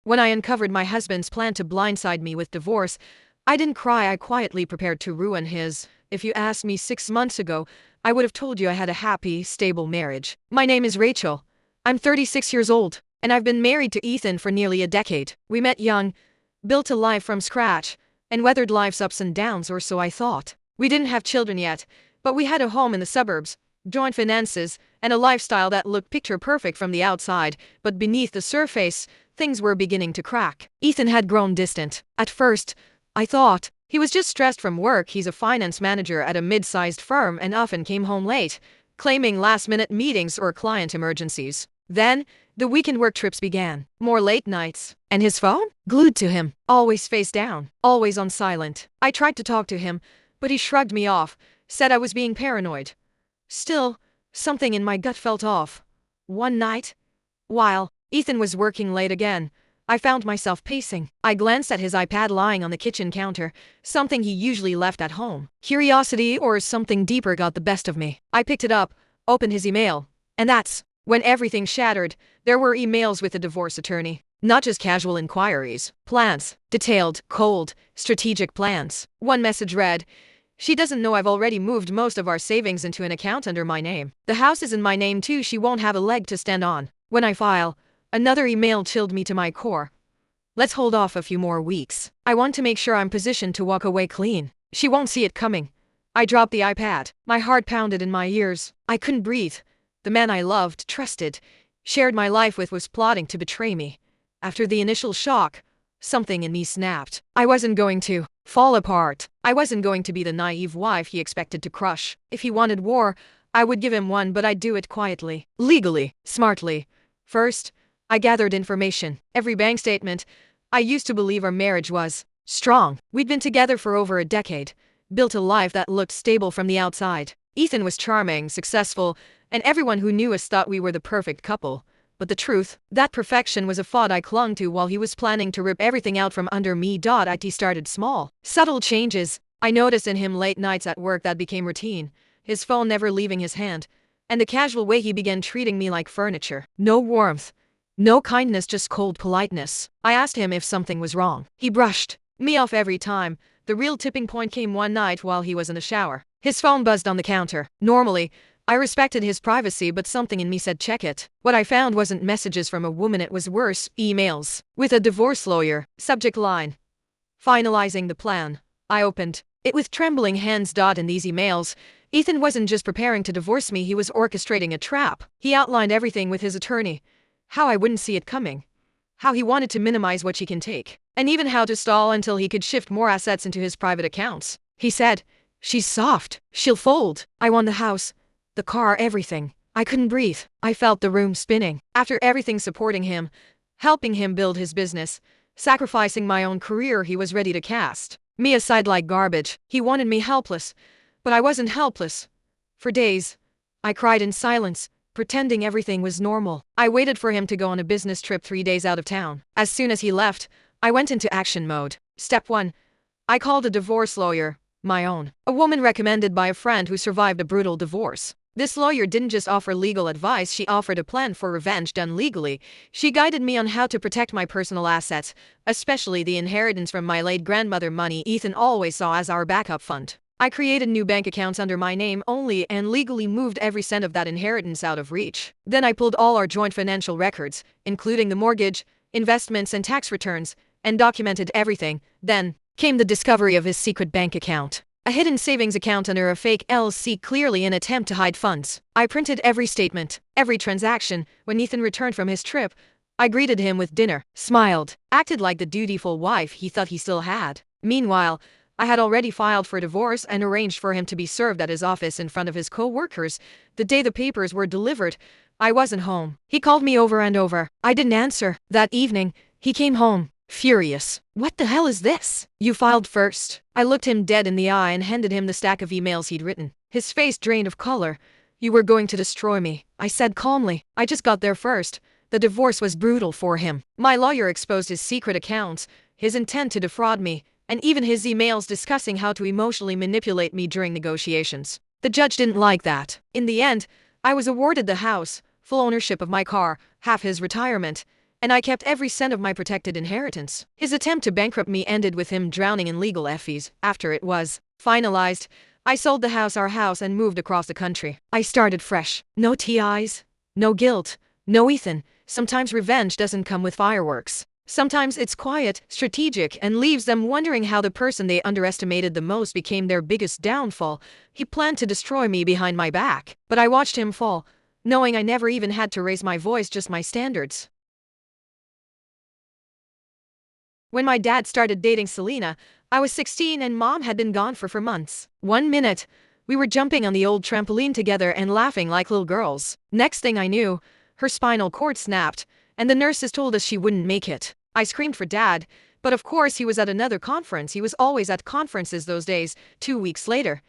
When I uncovered my husband's plan to blindside me with divorce, I didn't cry. I quietly prepared to ruin his. If you asked me 6 months ago, I would have told you I had a happy, stable marriage. My name is Rachel. I'm 36 years old, and I've been married to Ethan for nearly a decade. We met young, built a life from scratch, and weathered life's ups and downs, or so I thought. We didn't have children yet, but we had a home in the suburbs, joint finances, and a lifestyle that looked picture perfect from the outside, but beneath the surface, things were beginning to crack. Ethan had grown distant. At first, I thought he was just stressed from work. He's a finance manager at a mid-sized firm and often came home late, claiming last-minute meetings or client emergencies. Then, the weekend work trips began. More late nights. And his phone? Glued to him. Always face down. Always on silent. I tried to talk to him, but he shrugged me off, said I was being paranoid. Still, something in my gut felt off. One night, while Ethan was working late again, I found myself pacing. I glanced at his iPad lying on the kitchen counter, something he usually left at home. Curiosity or something deeper got the best of me. I picked it up, opened his email, and that's when everything shattered. There were emails with a divorce attorney. Not just casual inquiries. Plans. Detailed, cold, strategic plans. One message read, "She doesn't know I've already moved most of our savings into an account under my name. The house is in my name too. She won't have a leg to stand on when I file." Another email chilled me to my core. "Let's hold off a few more weeks. I want to make sure I'm positioned to walk away clean. She won't see it coming." I dropped the iPad. My heart pounded in my ears. I couldn't breathe. The man I loved, trusted, shared my life with was plotting to betray me. After the initial shock, something in me snapped. I wasn't going to fall apart. I wasn't going to be the naive wife he expected to crush. If he wanted war, I would give him one, but I'd do it quietly, legally, smartly. First, I gathered information. Every bank statement. I used to believe our marriage was strong. We'd been together for over a decade, built a life that looked stable from the outside. Ethan was charming, successful, and everyone who knew us thought we were the perfect couple. But the truth, that perfection was a fad I clung to while he was planning to rip everything out from under me. It started small. Subtle changes I noticed in him: late nights at work that became routine, his phone never leaving his hand, and the casual way he began treating me like furniture. No warmth. No kindness, just cold politeness. I asked him if something was wrong. He brushed me off every time. The real tipping point came one night while he was in the shower. His phone buzzed on the counter. Normally, I respected his privacy, but something in me said check it. What I found wasn't messages from a woman, it was worse, emails. With a divorce lawyer. Subject line: finalizing the plan. I opened it with trembling hands. In these emails, Ethan wasn't just preparing to divorce me, he was orchestrating a trap. He outlined everything with his attorney. How I wouldn't see it coming. How he wanted to minimize what she can take. And even how to stall until he could shift more assets into his private accounts. He said, "She's soft. She'll fold. I want the house, the car, everything." I couldn't breathe. I felt the room spinning. After everything, supporting him, helping him build his business, sacrificing my own career, he was ready to cast me aside like garbage. He wanted me helpless, but I wasn't helpless. For days, I cried in silence, pretending everything was normal. I waited for him to go on a business trip 3 days out of town. As soon as he left, I went into action mode. Step 1. I called a divorce lawyer, my own. A woman recommended by a friend who survived a brutal divorce. This lawyer didn't just offer legal advice, she offered a plan for revenge done legally. She guided me on how to protect my personal assets, especially the inheritance from my late grandmother, money Ethan always saw as our backup fund. I created new bank accounts under my name only and legally moved every cent of that inheritance out of reach. Then I pulled all our joint financial records, including the mortgage, investments, and tax returns, and documented everything. Then came the discovery of his secret bank account. A hidden savings account under a fake LLC, clearly an attempt to hide funds. I printed every statement, every transaction. When Ethan returned from his trip, I greeted him with dinner, smiled, acted like the dutiful wife he thought he still had. Meanwhile, I had already filed for divorce and arranged for him to be served at his office in front of his co-workers. The day the papers were delivered, I wasn't home. He called me over and over. I didn't answer. That evening, he came home, furious. "What the hell is this? You filed first." I looked him dead in the eye and handed him the stack of emails he'd written. His face drained of color. "You were going to destroy me," I said calmly. "I just got there first." The divorce was brutal for him. My lawyer exposed his secret accounts, his intent to defraud me, and even his emails discussing how to emotionally manipulate me during negotiations. The judge didn't like that. In the end, I was awarded the house, full ownership of my car, half his retirement, and I kept every cent of my protected inheritance. His attempt to bankrupt me ended with him drowning in legal fees. After it was finalized, I sold our house, and moved across the country. I started fresh. No TIs, no guilt, no Ethan. Sometimes revenge doesn't come with fireworks. Sometimes it's quiet, strategic, and leaves them wondering how the person they underestimated the most became their biggest downfall. He planned to destroy me behind my back, but I watched him fall, knowing I never even had to raise my voice, just my standards. When my dad started dating Selena, I was 16 and mom had been gone for months. One minute, we were jumping on the old trampoline together and laughing like little girls. Next thing I knew, her spinal cord snapped, and the nurses told us she wouldn't make it. I screamed for dad, but of course he was at another conference. He was always at conferences those days. 2 weeks later,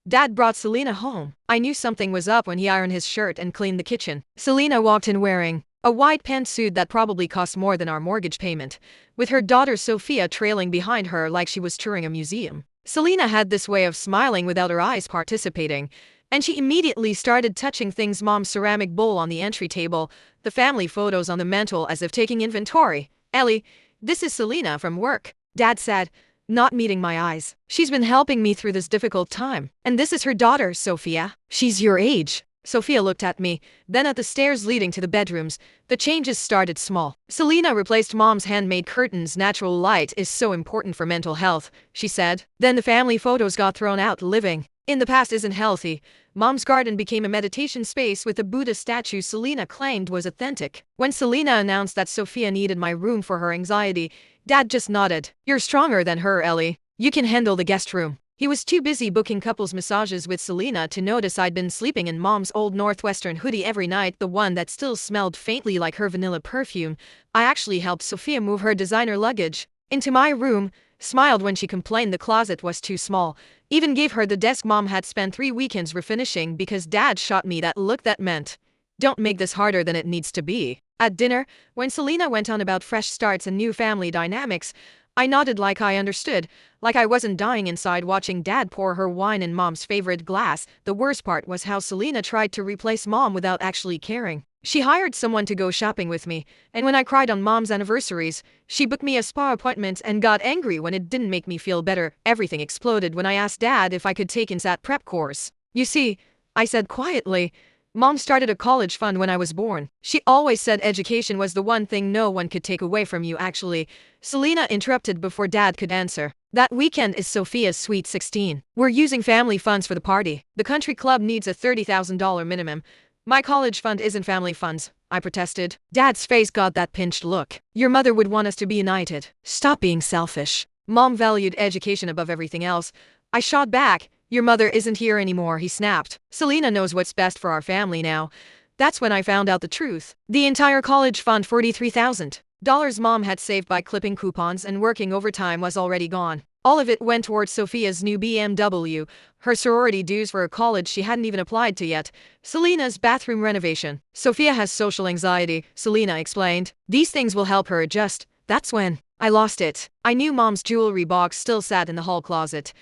dad brought Selena home. I knew something was up when he ironed his shirt and cleaned the kitchen. Selena walked in wearing a white pantsuit that probably cost more than our mortgage payment, with her daughter Sophia trailing behind her like she was touring a museum. Selena had this way of smiling without her eyes participating, and she immediately started touching things: mom's ceramic bowl on the entry table, the family photos on the mantle, as if taking inventory. "Ellie, this is Selena from work," dad said, not meeting my eyes. "She's been helping me through this difficult time. And this is her daughter, Sophia. She's your age." Sophia looked at me, then at the stairs leading to the bedrooms. The changes started small. "Selena replaced mom's handmade curtains. Natural light is so important for mental health," she said. Then the family photos got thrown out. "Living in the past isn't healthy." Mom's garden became a meditation space with a Buddha statue Selena claimed was authentic. When Selena announced that Sophia needed my room for her anxiety, dad just nodded. "You're stronger than her, Ellie. You can handle the guest room." He was too busy booking couples massages with Selena to notice I'd been sleeping in mom's old Northwestern hoodie every night, the one that still smelled faintly like her vanilla perfume. I actually helped Sophia move her designer luggage into my room, smiled when she complained the closet was too small, even gave her the desk mom had spent 3 weekends refinishing because dad shot me that look that meant, "Don't make this harder than it needs to be." At dinner, when Selena went on about fresh starts and new family dynamics, I nodded like I understood, like I wasn't dying inside watching dad pour her wine in mom's favorite glass. The worst part was how Selena tried to replace mom without actually caring. She hired someone to go shopping with me, and when I cried on mom's anniversaries, she booked me a spa appointment and got angry when it didn't make me feel better. Everything exploded when I asked dad if I could take an SAT prep course. "You see," I said quietly, "mom started a college fund when I was born. She always said education was the one thing no one could take away from you." "Actually," Selena interrupted before dad could answer, "that weekend is Sophia's sweet 16. We're using family funds for the party. The country club needs a $30,000 minimum. My college fund isn't family funds," I protested. Dad's face got that pinched look. "Your mother would want us to be united. Stop being selfish." "Mom valued education above everything else," I shot back. "Your mother isn't here anymore," he snapped. "Selena knows what's best for our family now." That's when I found out the truth. The entire college fund, $43,000 mom had saved by clipping coupons and working overtime, was already gone. All of it went towards Sophia's new BMW, her sorority dues for a college she hadn't even applied to yet, Selena's bathroom renovation. "Sophia has social anxiety," Selena explained. "These things will help her adjust." That's when I lost it. I knew mom's jewelry box still sat in the hall closet,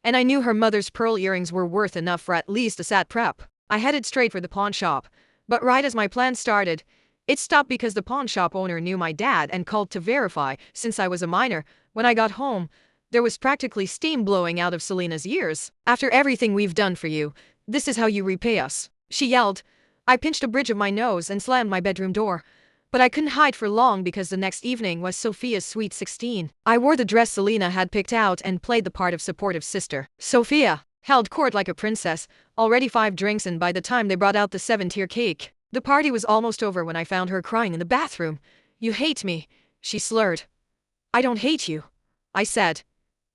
and I knew her mother's pearl earrings were worth enough for at least a SAT prep. I headed straight for the pawn shop, but right as my plan started, it stopped because the pawn shop owner knew my dad and called to verify since I was a minor. When I got home, there was practically steam blowing out of Selena's ears. "After everything we've done for you, this is how you repay us," she yelled. I pinched a bridge of my nose and slammed my bedroom door. But I couldn't hide for long because the next evening was Sophia's sweet 16. I wore the dress Selena had picked out and played the part of supportive sister. Sophia held court like a princess, already 5 drinks in by the time they brought out the 7-tier cake. The party was almost over when I found her crying in the bathroom. "You hate me," she slurred. "I don't hate you," I said.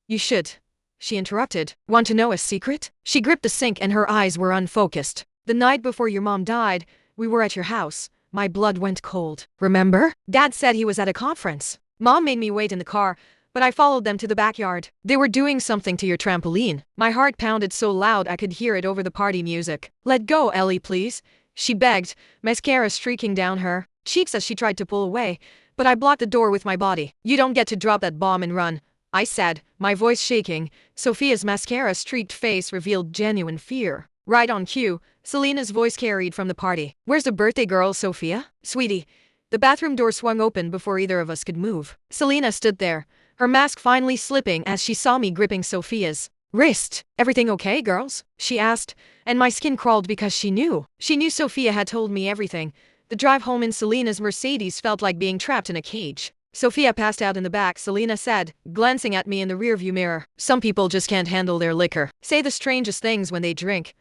"You should," she interrupted. "Want to know a secret?" She gripped the sink and her eyes were unfocused. "The night before your mom died, we were at your house. My blood went cold. Remember? Dad said he was at a conference. Mom made me wait in the car, but I followed them to the backyard. They were doing something to your trampoline." My heart pounded so loud I could hear it over the party music. "Let go, Ellie, please," she begged, mascara streaking down her cheeks as she tried to pull away, but I blocked the door with my body. "You don't get to drop that bomb and run," I said, my voice shaking. Sophia's mascara-streaked face revealed genuine fear. Right on cue, Selena's voice carried from the party. "Where's the birthday girl, Sophia?" "Sweetie, The bathroom door swung open before either of us could move. Selena stood there, her mask finally slipping as she saw me gripping Sophia's wrist. "Everything okay, girls?" she asked, and my skin crawled because she knew. She knew Sophia had told me everything. The drive home in Selena's Mercedes felt like being trapped in a cage. "Sophia passed out in the back," Selena said, glancing at me in the rearview mirror. "Some people just can't handle their liquor. Say the strangest things when they drink."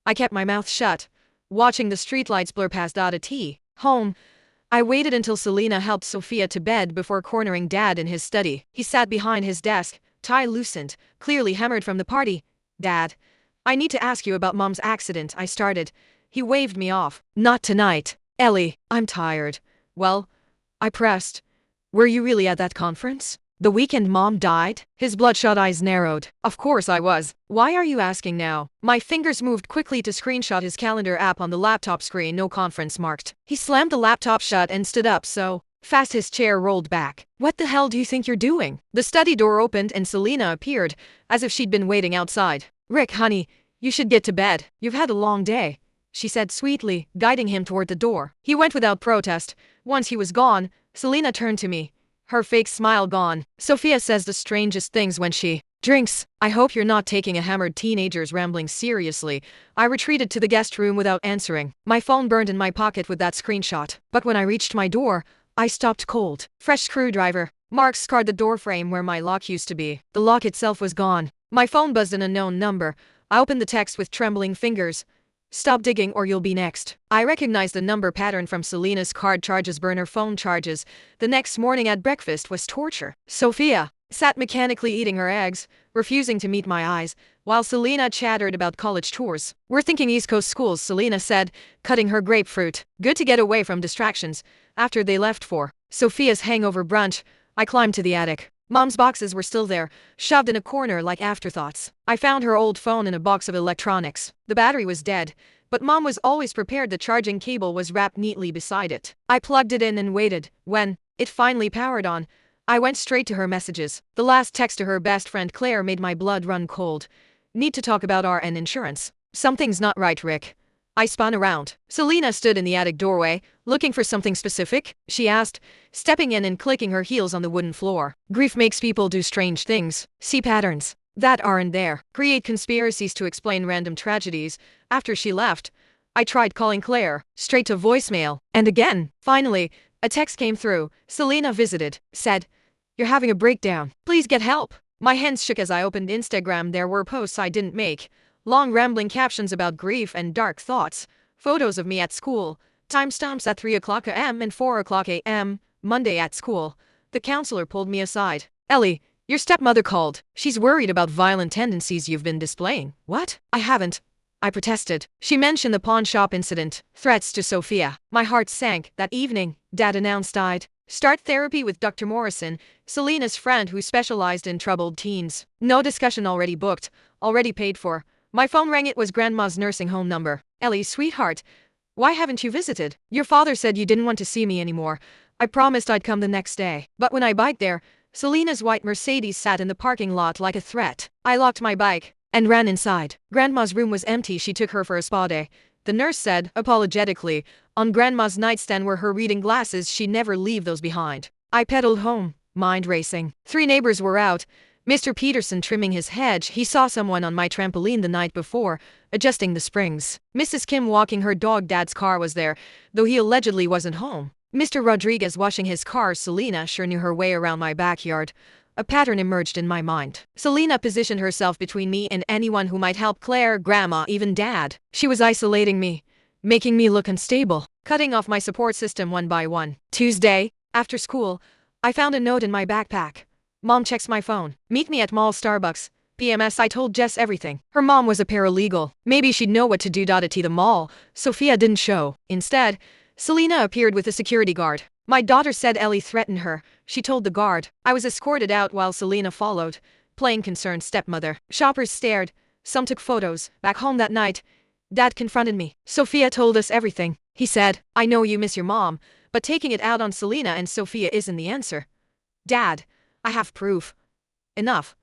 I kept my mouth shut, watching the streetlights blur past T. Home. I waited until Selena helped Sophia to bed before cornering Dad in his study. He sat behind his desk, tie loosened, clearly hammered from the party. "Dad, I need to ask you about Mom's accident," I started. He waved me off. "Not tonight. Ellie, I'm tired." "Well," I pressed, "were you really at that conference? The weekend Mom died?" His bloodshot eyes narrowed. "Of course I was. Why are you asking now?" My fingers moved quickly to screenshot his calendar app on the laptop screen. No conference marked. He slammed the laptop shut and stood up so fast his chair rolled back. "What the hell do you think you're doing?" The study door opened and Selena appeared, as if she'd been waiting outside. "Rick, honey, you should get to bed. You've had a long day," she said sweetly, guiding him toward the door. He went without protest. Once he was gone, Selena turned to me, her fake smile gone. "Sophia says the strangest things when she drinks. I hope you're not taking a hammered teenager's rambling seriously." I retreated to the guest room without answering. My phone burned in my pocket with that screenshot. But when I reached my door, I stopped cold. Fresh screwdriver. Marks scarred the doorframe where my lock used to be. The lock itself was gone. My phone buzzed an unknown number. I opened the text with trembling fingers. "Stop digging or you'll be next." I recognized the number pattern from Selena's card charges, burner phone charges. The next morning at breakfast was torture. Sophia sat mechanically eating her eggs, refusing to meet my eyes, while Selena chattered about college tours. "We're thinking East Coast schools," Selena said, cutting her grapefruit. "Good to get away from distractions." After they left for Sophia's hangover brunch, I climbed to the attic. Mom's boxes were still there, shoved in a corner like afterthoughts. I found her old phone in a box of electronics. The battery was dead, but Mom was always prepared. The charging cable was wrapped neatly beside it. I plugged it in and waited. When it finally powered on, I went straight to her messages. The last text to her best friend Claire made my blood run cold. "Need to talk about RN insurance. Something's not right, Rick." I spun around. Selena stood in the attic doorway. "Looking for something specific?" she asked, stepping in and clicking her heels on the wooden floor. "Grief makes people do strange things. See patterns that aren't there. Create conspiracies to explain random tragedies." After she left, I tried calling Claire, straight to voicemail, and again. Finally, a text came through. Selena visited, said, "You're having a breakdown. Please get help." My hands shook as I opened Instagram. There were posts I didn't make. Long rambling captions about grief and dark thoughts. Photos of me at school. Timestamps at 3 a.m. and 4 a.m. Monday at school. The counselor pulled me aside. "Ellie, your stepmother called. She's worried about violent tendencies you've been displaying." "What? I haven't," I protested. "She mentioned the pawn shop incident. Threats to Sophia." My heart sank. That evening, Dad announced I'd start therapy with Dr. Morrison, Selena's friend who specialized in troubled teens. No discussion, already booked, already paid for. My phone rang. It was Grandma's nursing home number. "Ellie, sweetheart, why haven't you visited? Your father said you didn't want to see me anymore." I promised I'd come the next day. But when I biked there, Selena's white Mercedes sat in the parking lot like a threat. I locked my bike and ran inside. Grandma's room was empty. She took her for a spa day, the nurse said, apologetically. On Grandma's nightstand were her reading glasses. She'd never leave those behind. I pedaled home, mind racing. 3 neighbors were out. Mr. Peterson trimming his hedge. He saw someone on my trampoline the night before, adjusting the springs. Mrs. Kim walking her dog. Dad's car was there, though he allegedly wasn't home. Mr. Rodriguez washing his car. Selena sure knew her way around my backyard. A pattern emerged in my mind. Selena positioned herself between me and anyone who might help Claire, Grandma, even Dad. She was isolating me, making me look unstable, cutting off my support system one by one. Tuesday, after school, I found a note in my backpack. "Mom checks my phone. Meet me at mall Starbucks. PMS." I told Jess everything. Her mom was a paralegal. Maybe she'd know what to do. At the mall, Sophia didn't show. Instead, Selena appeared with a security guard. "My daughter said Ellie threatened her," she told the guard. I was escorted out while Selena followed, playing concerned stepmother. Shoppers stared. Some took photos. Back home that night, Dad confronted me. "Sophia told us everything," he said. "I know you miss your mom, but taking it out on Selena and Sophia isn't the answer." "Dad, I have proof." "Enough."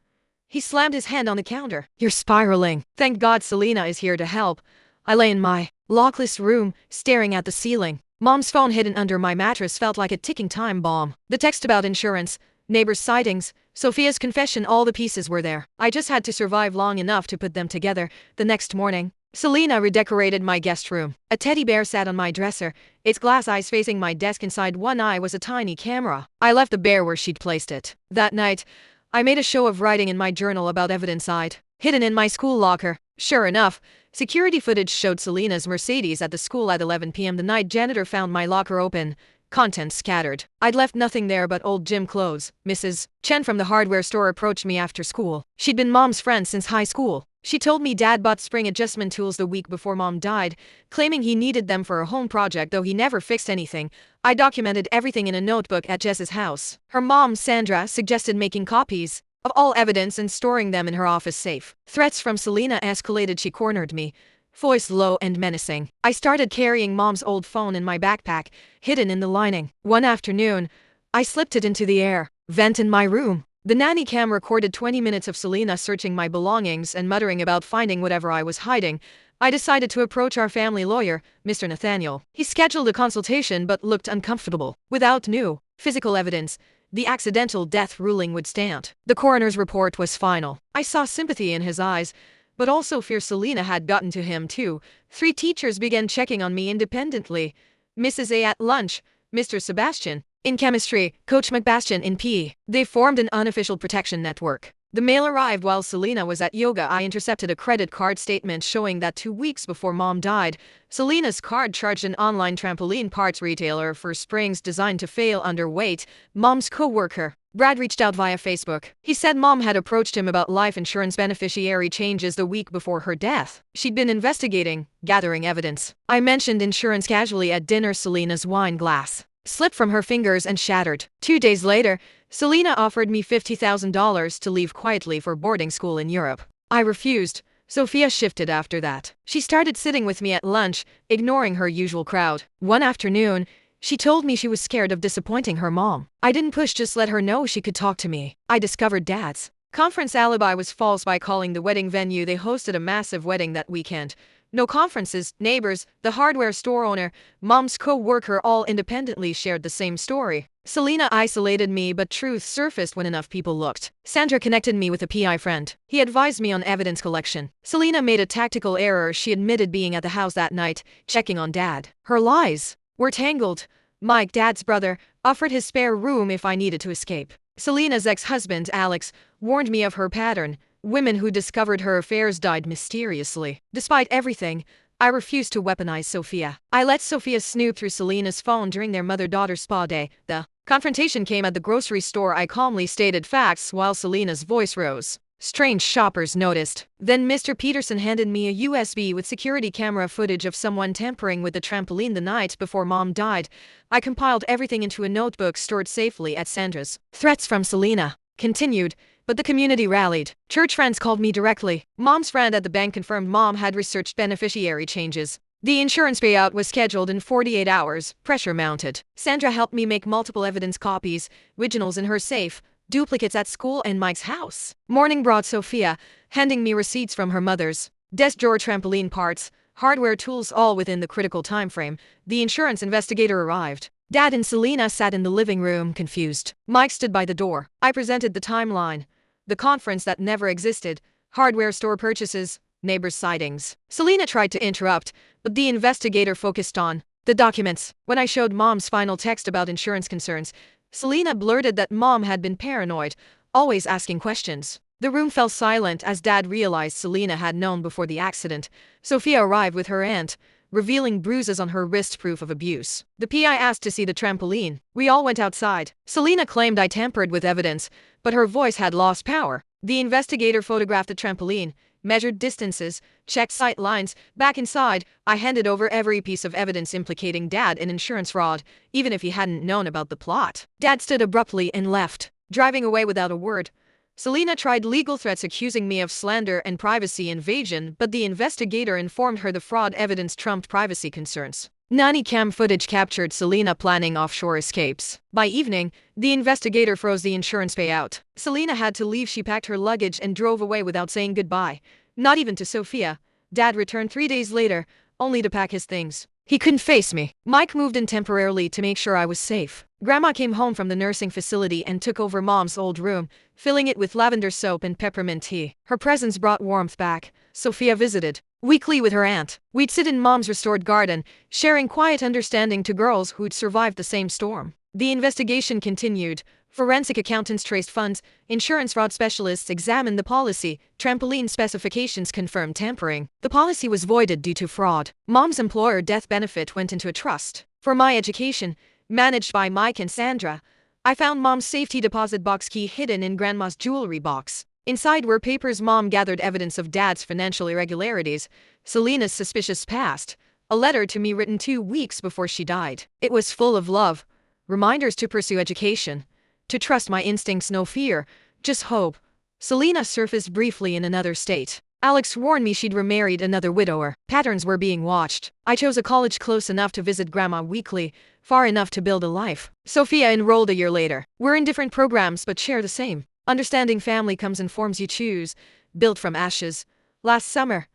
He slammed his hand on the counter. "You're spiraling." "Thank God Selena is here to help." I lay in my lockless room, staring at the ceiling. Mom's phone hidden under my mattress felt like a ticking time bomb. The text about insurance, neighbors' sightings, Sophia's confession, all the pieces were there. I just had to survive long enough to put them together. The next morning, Selena redecorated my guest room. A teddy bear sat on my dresser, its glass eyes facing my desk. Inside one eye was a tiny camera. I left the bear where she'd placed it. That night, I made a show of writing in my journal about evidence I'd hidden in my school locker. Sure enough, security footage showed Selena's Mercedes at the school at 11 p.m. The night janitor found my locker open, contents scattered. I'd left nothing there but old gym clothes. Mrs. Chen from the hardware store approached me after school. She'd been Mom's friend since high school. She told me Dad bought spring adjustment tools the week before Mom died, claiming he needed them for a home project, though he never fixed anything. I documented everything in a notebook at Jess's house. Her mom, Sandra, suggested making copies of all evidence and storing them in her office safe. Threats from Selena escalated. She cornered me, voice low and menacing. I started carrying Mom's old phone in my backpack, hidden in the lining. One afternoon, I slipped it into the air vent in my room. The nanny cam recorded 20 minutes of Selena searching my belongings and muttering about finding whatever I was hiding. I decided to approach our family lawyer, Mr. Nathaniel. He scheduled a consultation but looked uncomfortable. Without new physical evidence, the accidental death ruling would stand. The coroner's report was final. I saw sympathy in his eyes, but also fear. Selena had gotten to him too. 3 teachers began checking on me independently. Mrs. A at lunch, Mr. Sebastian in chemistry, Coach McBastian in PE. They formed an unofficial protection network. The mail arrived while Selena was at yoga. I intercepted a credit card statement showing that 2 weeks before Mom died, Selena's card charged an online trampoline parts retailer for springs designed to fail underweight. Mom's co-worker, Brad, reached out via Facebook. He said Mom had approached him about life insurance beneficiary changes the week before her death. She'd been investigating, gathering evidence. I mentioned insurance casually at dinner. Selena's wine glass slipped from her fingers and shattered. 2 days later, Selena offered me $50,000 to leave quietly for boarding school in Europe. I refused. Sophia shifted after that. She started sitting with me at lunch, ignoring her usual crowd. One afternoon, she told me she was scared of disappointing her mom. I didn't push, just let her know she could talk to me. I discovered Dad's conference alibi was false by calling the wedding venue. They hosted a massive wedding that weekend. No conferences, neighbors, the hardware store owner, Mom's co-worker all independently shared the same story. Selena isolated me, but truth surfaced when enough people looked. Sandra connected me with a PI friend. He advised me on evidence collection. Selena made a tactical error. She admitted being at the house that night, checking on Dad. Her lies were tangled. Mike, Dad's brother, offered his spare room if I needed to escape. Selena's ex-husband, Alex, warned me of her pattern. Women who discovered her affairs died mysteriously. Despite everything, I refused to weaponize Sophia. I let Sophia snoop through Selena's phone during their mother-daughter spa day. The confrontation came at the grocery store. I calmly stated facts while Selena's voice rose. Strange shoppers noticed. Then Mr. Peterson handed me a USB with security camera footage of someone tampering with the trampoline the night before Mom died. I compiled everything into a notebook stored safely at Sandra's. Threats from Selena continued, but the community rallied. Church friends called me directly. Mom's friend at the bank confirmed Mom had researched beneficiary changes. The insurance payout was scheduled in 48 hours. Pressure mounted. Sandra helped me make multiple evidence copies, originals in her safe, duplicates at school and Mike's house. Morning brought Sophia, handing me receipts from her mother's desk drawer, trampoline parts, hardware tools, all within the critical time frame. The insurance investigator arrived. Dad and Selena sat in the living room, confused. Mike stood by the door. I presented the timeline. The conference that never existed, hardware store purchases, neighbors' sightings. Selena tried to interrupt, but the investigator focused on the documents. When I showed Mom's final text about insurance concerns, Selena blurted that Mom had been paranoid, always asking questions. The room fell silent as Dad realized Selena had known before the accident. Sophia arrived with her aunt, revealing bruises on her wrist, proof of abuse. The PI asked to see the trampoline. We all went outside. Selena claimed I tampered with evidence, but her voice had lost power. The investigator photographed the trampoline, measured distances, checked sight lines. Back inside, I handed over every piece of evidence implicating Dad in insurance fraud, even if he hadn't known about the plot. Dad stood abruptly and left, driving away without a word. Selena tried legal threats accusing me of slander and privacy invasion, but the investigator informed her the fraud evidence trumped privacy concerns. Nanny cam footage captured Selena planning offshore escapes. By evening, the investigator froze the insurance payout. Selena had to leave. She packed her luggage and drove away without saying goodbye. Not even to Sophia. Dad returned 3 days later, only to pack his things. He couldn't face me. Mike moved in temporarily to make sure I was safe. Grandma came home from the nursing facility and took over Mom's old room, filling it with lavender soap and peppermint tea. Her presence brought warmth back. Sophia visited weekly with her aunt. We'd sit in Mom's restored garden, sharing quiet understanding to girls who'd survived the same storm. The investigation continued. Forensic accountants traced funds, insurance fraud specialists examined the policy, trampoline specifications confirmed tampering. The policy was voided due to fraud. Mom's employer death benefit went into a trust for my education, managed by Mike and Sandra. I found Mom's safety deposit box key hidden in Grandma's jewelry box. Inside were papers Mom gathered evidence of Dad's financial irregularities, Selena's suspicious past, a letter to me written 2 weeks before she died. It was full of love, reminders to pursue education, to trust my instincts, no fear, just hope. Selena surfaced briefly in another state. Alex warned me she'd remarried another widower. Patterns were being watched. I chose a college close enough to visit Grandma weekly, far enough to build a life. Sophia enrolled a year later. We're in different programs but share the same. Understanding family comes in forms you choose, built from ashes. Last summer,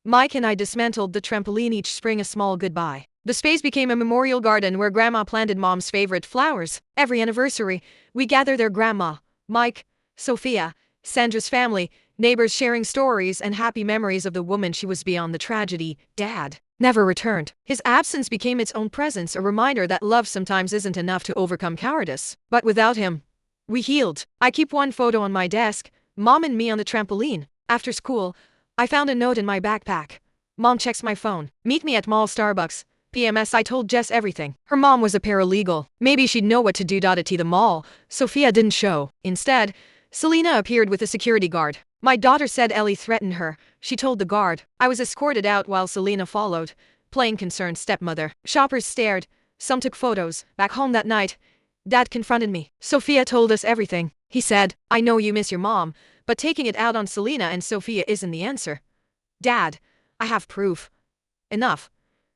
Mike and I dismantled the trampoline, each spring a small goodbye. The space became a memorial garden where Grandma planted Mom's favorite flowers. Every anniversary, we gather there: Grandma, Mike, Sophia, Sandra's family, neighbors sharing stories and happy memories of the woman she was beyond the tragedy. Dad never returned. His absence became its own presence, a reminder that love sometimes isn't enough to overcome cowardice. But without him, we healed. I keep one photo on my desk, Mom and me on the trampoline. After school, I found a note in my backpack. Mom checks my phone. Meet me at mall Starbucks. PMS. I told Jess everything. Her mom was a paralegal. Maybe she'd know what to do. At the mall, Sophia didn't show. Instead, Selena appeared with a security guard. My daughter said Ellie threatened her. She told the guard. I was escorted out while Selena followed, playing concerned stepmother. Shoppers stared. Some took photos. Back home that night, Dad confronted me. Sophia told us everything. He said, I know you miss your mom, but taking it out on Selena and Sophia isn't the answer. Dad, I have proof. Enough.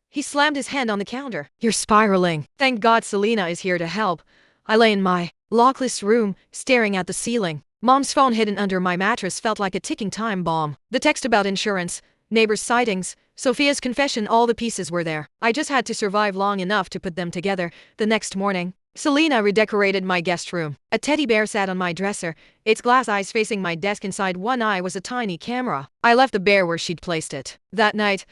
He slammed his hand on the counter. You're spiraling. Thank God Selena is here to help. I lay in my lockless room, staring at the ceiling. Mom's phone hidden under my mattress felt like a ticking time bomb. The text about insurance, neighbors' sightings, Sophia's confession, all the pieces were there. I just had to survive long enough to put them together. The next morning, Selena redecorated my guest room. A teddy bear sat on my dresser, its glass eyes facing my desk. Inside one eye was a tiny camera. I left the bear where she'd placed it. That night,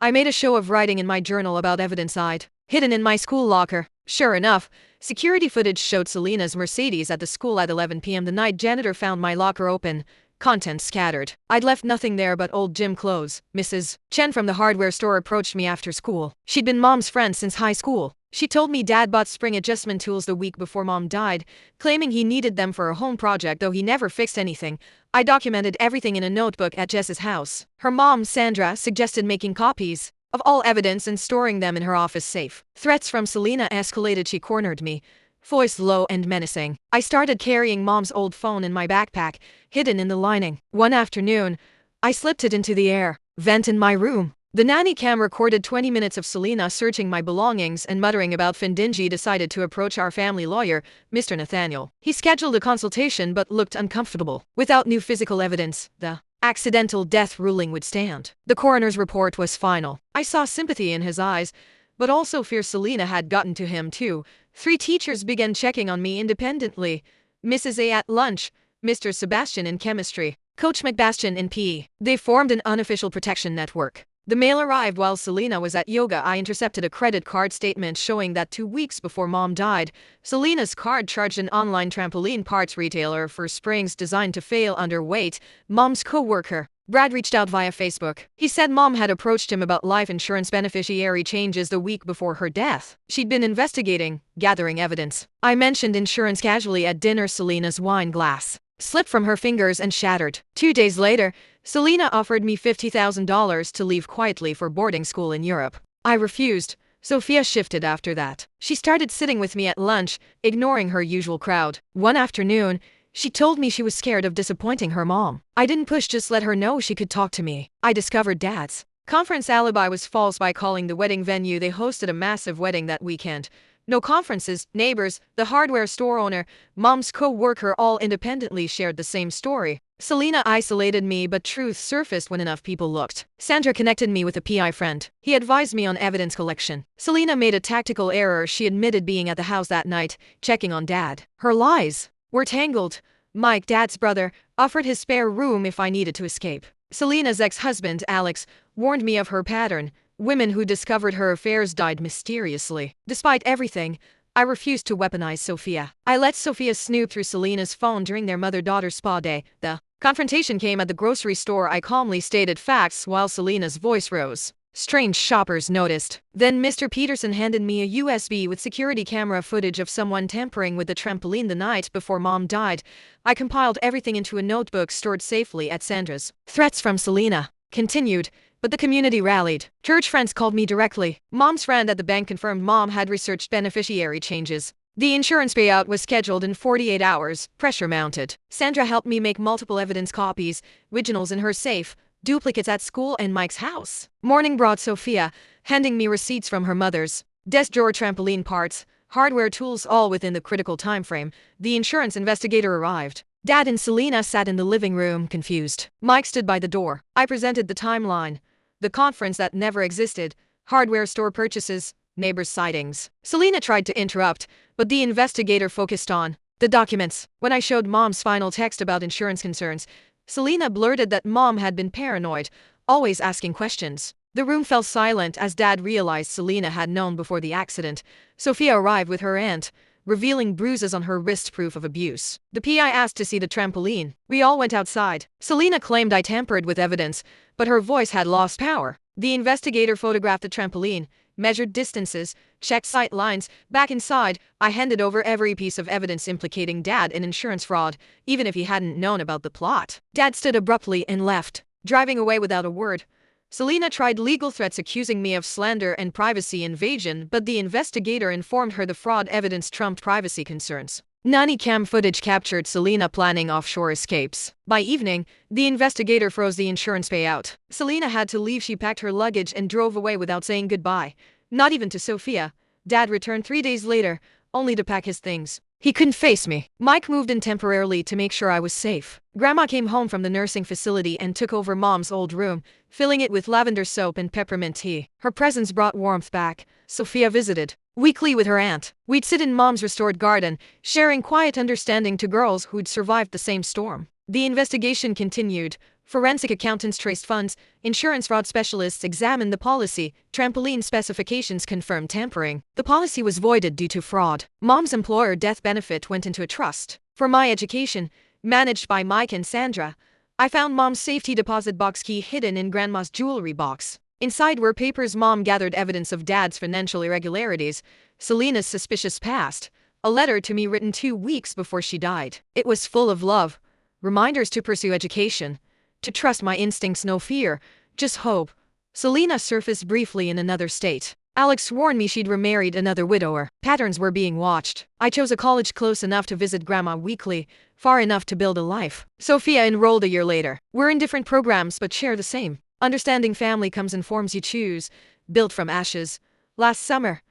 I made a show of writing in my journal about evidence I'd hidden in my school locker. Sure enough, security footage showed Selena's Mercedes at the school at 11 p.m. the night janitor found my locker open, contents scattered. I'd left nothing there but old gym clothes. Mrs. Chen from the hardware store approached me after school. She'd been Mom's friend since high school. She told me Dad bought spring adjustment tools the week before Mom died, claiming he needed them for a home project, though he never fixed anything. I documented everything in a notebook at Jess's house. Her mom, Sandra, suggested making copies of all evidence and storing them in her office safe. Threats from Selena escalated. She cornered me, voice low and menacing. I started carrying Mom's old phone in my backpack, hidden in the lining. One afternoon, I slipped it into the air vent in my room. The nanny cam recorded 20 minutes of Selena searching my belongings and muttering about Findingi. Decided to approach our family lawyer, Mr. Nathaniel. He scheduled a consultation but looked uncomfortable. Without new physical evidence, the accidental death ruling would stand. The coroner's report was final. I saw sympathy in his eyes, but also fear. Selena had gotten to him too. 3 teachers began checking on me independently. Mrs. A at lunch, Mr. Sebastian in chemistry, Coach McBastian in PE. They formed an unofficial protection network. The mail arrived while Selena was at yoga. I intercepted a credit card statement showing that 2 weeks before Mom died, Selena's card charged an online trampoline parts retailer for springs designed to fail underweight. Mom's co-worker, Brad, reached out via Facebook. He said Mom had approached him about life insurance beneficiary changes the week before her death. She'd been investigating, gathering evidence. I mentioned insurance casually at dinner. Selena's wine glass slipped from her fingers and shattered. 2 days later, Selena offered me $50,000 to leave quietly for boarding school in Europe. I refused. Sophia shifted after that. She started sitting with me at lunch, ignoring her usual crowd. One afternoon, she told me she was scared of disappointing her mom. I didn't push, just let her know she could talk to me. I discovered Dad's conference alibi was false by calling the wedding venue. They hosted a massive wedding that weekend. No conferences, neighbors, the hardware store owner, mom's co-worker all independently shared the same story. Selena isolated me, but truth surfaced when enough people looked. Sandra connected me with a PI friend. He advised me on evidence collection. Selena made a tactical error. She admitted being at the house that night, checking on Dad. Her lies were tangled. Mike, Dad's brother, offered his spare room if I needed to escape. Selena's ex-husband, Alex, warned me of her pattern. Women who discovered her affairs died mysteriously. Despite everything, I refused to weaponize Sophia. I let Sophia snoop through Selena's phone during their mother-daughter spa day. The confrontation came at the grocery store. I calmly stated facts while Selena's voice rose. Strange shoppers noticed. Then Mr. Peterson handed me a USB with security camera footage of someone tampering with the trampoline the night before Mom died. I compiled everything into a notebook stored safely at Sandra's. Threats from Selena continued, but the community rallied. Church friends called me directly. Mom's friend at the bank confirmed Mom had researched beneficiary changes. The insurance payout was scheduled in 48 hours. Pressure mounted. Sandra helped me make multiple evidence copies, originals in her safe, duplicates at school and Mike's house. Morning brought Sophia, handing me receipts from her mother's desk drawer, trampoline parts, hardware tools, all within the critical time frame. The insurance investigator arrived. Dad and Selena sat in the living room, confused. Mike stood by the door. I presented the timeline. The conference that never existed, hardware store purchases, neighbors' sightings. Selena tried to interrupt, but the investigator focused on the documents. When I showed Mom's final text about insurance concerns, Selena blurted that Mom had been paranoid, always asking questions. The room fell silent as Dad realized Selena had known before the accident. Sophia arrived with her aunt, revealing bruises on her wrist, proof of abuse. The PI asked to see the trampoline. We all went outside. Selena claimed I tampered with evidence, but her voice had lost power. The investigator photographed the trampoline, measured distances, checked sight lines. Back inside, I handed over every piece of evidence implicating Dad in insurance fraud, even if he hadn't known about the plot. Dad stood abruptly and left, driving away without a word. Selena tried legal threats accusing me of slander and privacy invasion, but the investigator informed her the fraud evidence trumped privacy concerns. Nanny cam footage captured Selena planning offshore escapes. By evening, the investigator froze the insurance payout. Selena had to leave. She packed her luggage and drove away without saying goodbye. Not even to Sophia. Dad returned 3 days later, only to pack his things. He couldn't face me. Mike moved in temporarily to make sure I was safe. Grandma came home from the nursing facility and took over Mom's old room, filling it with lavender soap and peppermint tea. Her presence brought warmth back. Sophia visited weekly with her aunt. We'd sit in Mom's restored garden, sharing quiet understanding to girls who'd survived the same storm. The investigation continued. Forensic accountants traced funds, insurance fraud specialists examined the policy, trampoline specifications confirmed tampering. The policy was voided due to fraud. Mom's employer death benefit went into a trust for my education, managed by Mike and Sandra. I found Mom's safety deposit box key hidden in Grandma's jewelry box. Inside were papers. Mom gathered evidence of Dad's financial irregularities, Selena's suspicious past, a letter to me written 2 weeks before she died. It was full of love, reminders to pursue education, to trust my instincts, no fear, just hope. Selena surfaced briefly in another state. Alex warned me she'd remarried another widower. Patterns were being watched. I chose a college close enough to visit Grandma weekly, far enough to build a life. Sophia enrolled a year later. We're in different programs but share the same. Understanding family comes in forms you choose, built from ashes. Last summer,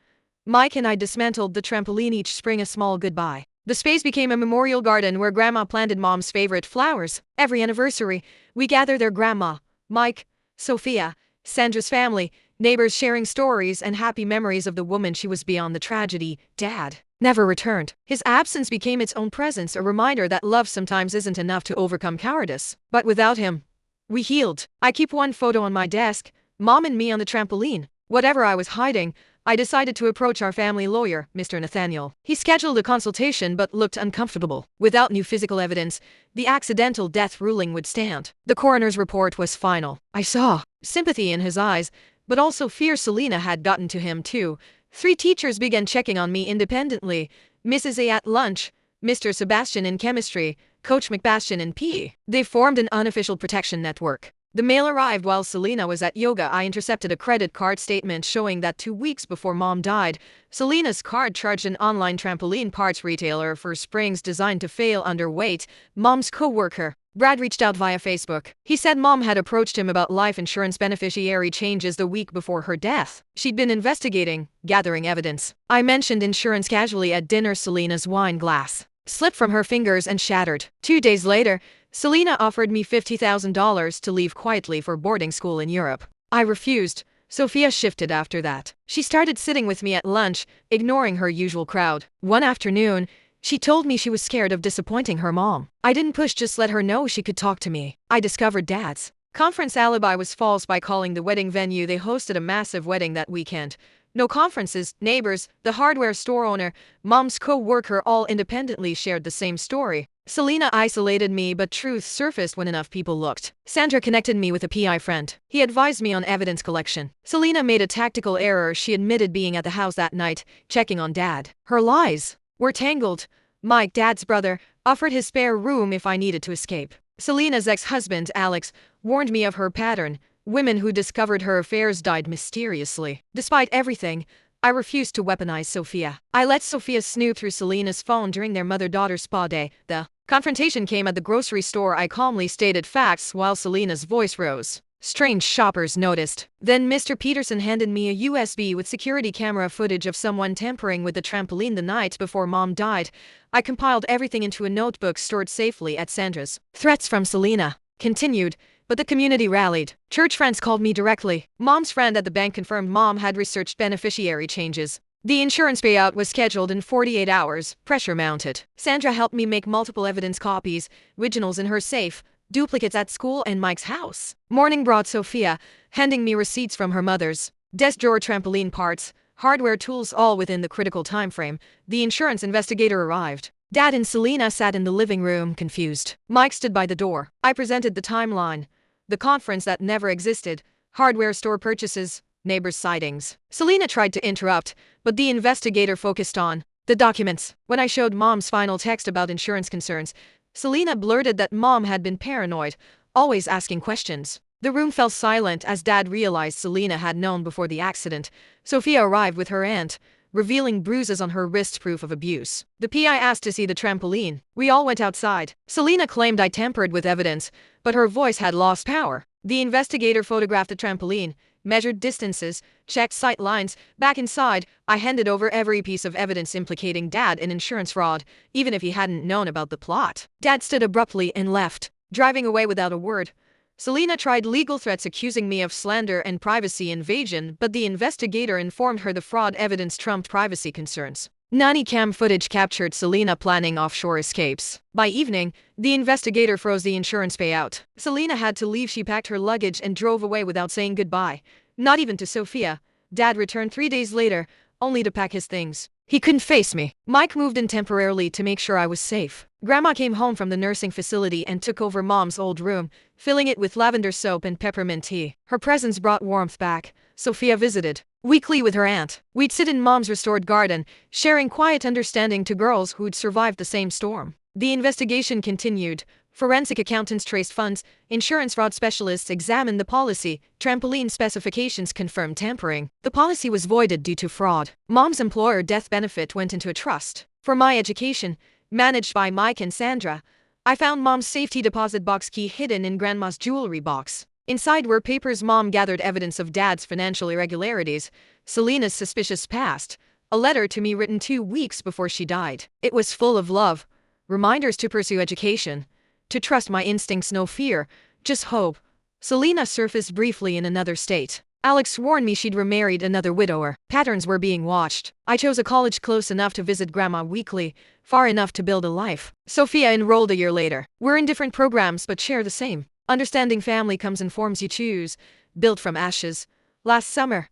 Mike and I dismantled the trampoline, each spring a small goodbye. The space became a memorial garden where Grandma planted Mom's favorite flowers. Every anniversary, we gather there. Grandma, Mike, Sophia, Sandra's family, neighbors sharing stories and happy memories of the woman she was beyond the tragedy. Dad never returned. His absence became its own presence, a reminder that love sometimes isn't enough to overcome cowardice. But without him, we healed. I keep one photo on my desk, Mom and me on the trampoline. Whatever I was hiding, I decided to approach our family lawyer, Mr. Nathaniel. He scheduled a consultation but looked uncomfortable. Without new physical evidence, the accidental death ruling would stand. The coroner's report was final. I saw sympathy in his eyes, but also fear. Selena had gotten to him too. 3 teachers began checking on me independently. Mrs. A at lunch, Mr. Sebastian in chemistry, Coach McBastian in PE. They formed an unofficial protection network. The mail arrived while Selena was at yoga. I intercepted a credit card statement showing that 2 weeks before Mom died, Selena's card charged an online trampoline parts retailer for springs designed to fail under weight. Mom's co-worker, Brad reached out via Facebook. He said mom had approached him about life insurance beneficiary changes the week before her death. She'd been investigating, gathering evidence. I mentioned insurance casually at dinner. Selena's wine glass slipped from her fingers and shattered. 2 days later, Selena offered me $50,000 to leave quietly for boarding school in Europe. I refused. Sophia shifted after that. She started sitting with me at lunch, ignoring her usual crowd. One afternoon, she told me she was scared of disappointing her mom. I didn't push, just let her know she could talk to me. I discovered Dad's conference alibi was false by calling the wedding venue. They hosted a massive wedding that weekend. No conferences, neighbors, the hardware store owner, mom's co-worker all independently shared the same story. Selena isolated me, but truth surfaced when enough people looked. Sandra connected me with a PI friend. He advised me on evidence collection. Selena made a tactical error. She admitted being at the house that night, checking on Dad. Her lies were tangled. Mike, Dad's brother, offered his spare room if I needed to escape. Selena's ex-husband, Alex, warned me of her pattern. Women who discovered her affairs died mysteriously. Despite everything, I refused to weaponize Sophia. I let Sophia snoop through Selena's phone during their mother-daughter spa day. The confrontation came at the grocery store. I calmly stated facts while Selena's voice rose. Strange shoppers noticed. Then Mr. Peterson handed me a USB with security camera footage of someone tampering with the trampoline the night before mom died. I compiled everything into a notebook stored safely at Sandra's. Threats from Selena continued, but the community rallied. Church friends called me directly. Mom's friend at the bank confirmed mom had researched beneficiary changes. The insurance payout was scheduled in 48 hours. Pressure mounted. Sandra helped me make multiple evidence copies, originals in her safe, duplicates at school and Mike's house. Morning brought Sophia, handing me receipts from her mother's desk drawer, trampoline parts, hardware tools, all within the critical time frame. The insurance investigator arrived. Dad and Selena sat in the living room, confused. Mike stood by the door. I presented the timeline. The conference that never existed, hardware store purchases, neighbors' sightings. Selena tried to interrupt, but the investigator focused on the documents. When I showed mom's final text about insurance concerns, Selena blurted that mom had been paranoid, always asking questions. The room fell silent as Dad realized Selena had known before the accident. Sophia arrived with her aunt, revealing bruises on her wrist, proof of abuse. The PI asked to see the trampoline. We all went outside. Selena claimed I tampered with evidence, but her voice had lost power. The investigator photographed the trampoline, measured distances, checked sight lines. Back inside, I handed over every piece of evidence implicating Dad in insurance fraud, even if he hadn't known about the plot. Dad stood abruptly and left, driving away without a word. Selena tried legal threats accusing me of slander and privacy invasion, but the investigator informed her the fraud evidence trumped privacy concerns. Nanny cam footage captured Selena planning offshore escapes. By evening, the investigator froze the insurance payout. Selena had to leave. She packed her luggage and drove away without saying goodbye. Not even to Sophia. Dad returned 3 days later, only to pack his things. He couldn't face me. Mike moved in temporarily to make sure I was safe. Grandma came home from the nursing facility and took over mom's old room, filling it with lavender soap and peppermint tea. Her presence brought warmth back. Sophia visited weekly with her aunt. We'd sit in mom's restored garden, sharing quiet understanding to girls who'd survived the same storm. The investigation continued. Forensic accountants traced funds, insurance fraud specialists examined the policy, trampoline specifications confirmed tampering. The policy was voided due to fraud. Mom's employer death benefit went into a trust for my education, managed by Mike and Sandra. I found mom's safety deposit box key hidden in grandma's jewelry box. Inside were papers. Mom gathered evidence of Dad's financial irregularities, Selena's suspicious past, a letter to me written 2 weeks before she died. It was full of love, reminders to pursue education, to trust my instincts, no fear, just hope. Selena surfaced briefly in another state. Alex warned me she'd remarried another widower. Patterns were being watched. I chose a college close enough to visit grandma weekly, far enough to build a life. Sophia enrolled a year later. We're in different programs but share the same understanding. Family comes in forms you choose, built from ashes. Last summer,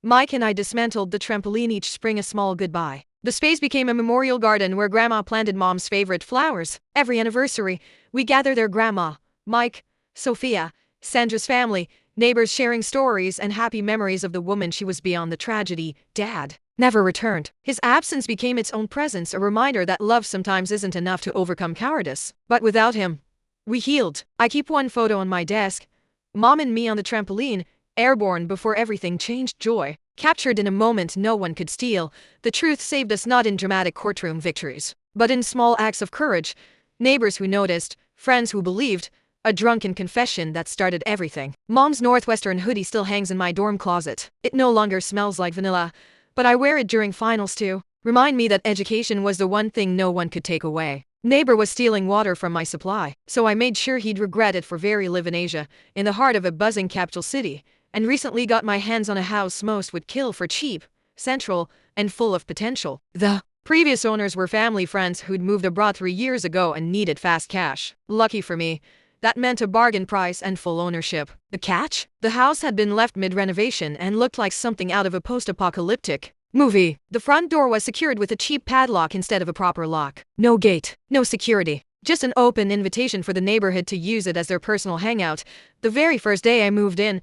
Mike and I dismantled the trampoline, each spring a small goodbye. The space became a memorial garden where grandma planted mom's favorite flowers. Every anniversary, we gather there. Grandma, Mike, Sophia, Sandra's family, neighbors sharing stories and happy memories of the woman she was beyond the tragedy. Dad never returned. His absence became its own presence, a reminder that love sometimes isn't enough to overcome cowardice. But without him, we healed. I keep one photo on my desk. Mom and me on the trampoline, airborne before everything changed. Joy captured in a moment no one could steal. The truth saved us not in dramatic courtroom victories, but in small acts of courage. Neighbors who noticed, friends who believed, a drunken confession that started everything. Mom's Northwestern hoodie still hangs in my dorm closet. It no longer smells like vanilla, but I wear it during finals to remind me that education was the one thing no one could take away. Neighbor was stealing water from my supply, so I made sure he'd regret it for very live in Asia, in the heart of a buzzing capital city, and recently got my hands on a house most would kill for cheap, central, and full of potential. The previous owners were family friends who'd moved abroad 3 years ago and needed fast cash. Lucky for me, that meant a bargain price and full ownership. The catch? The house had been left mid-renovation and looked like something out of a post-apocalyptic movie. The front door was secured with a cheap padlock instead of a proper lock. No gate, no security. Just an open invitation for the neighborhood to use it as their personal hangout. The very first day I moved in,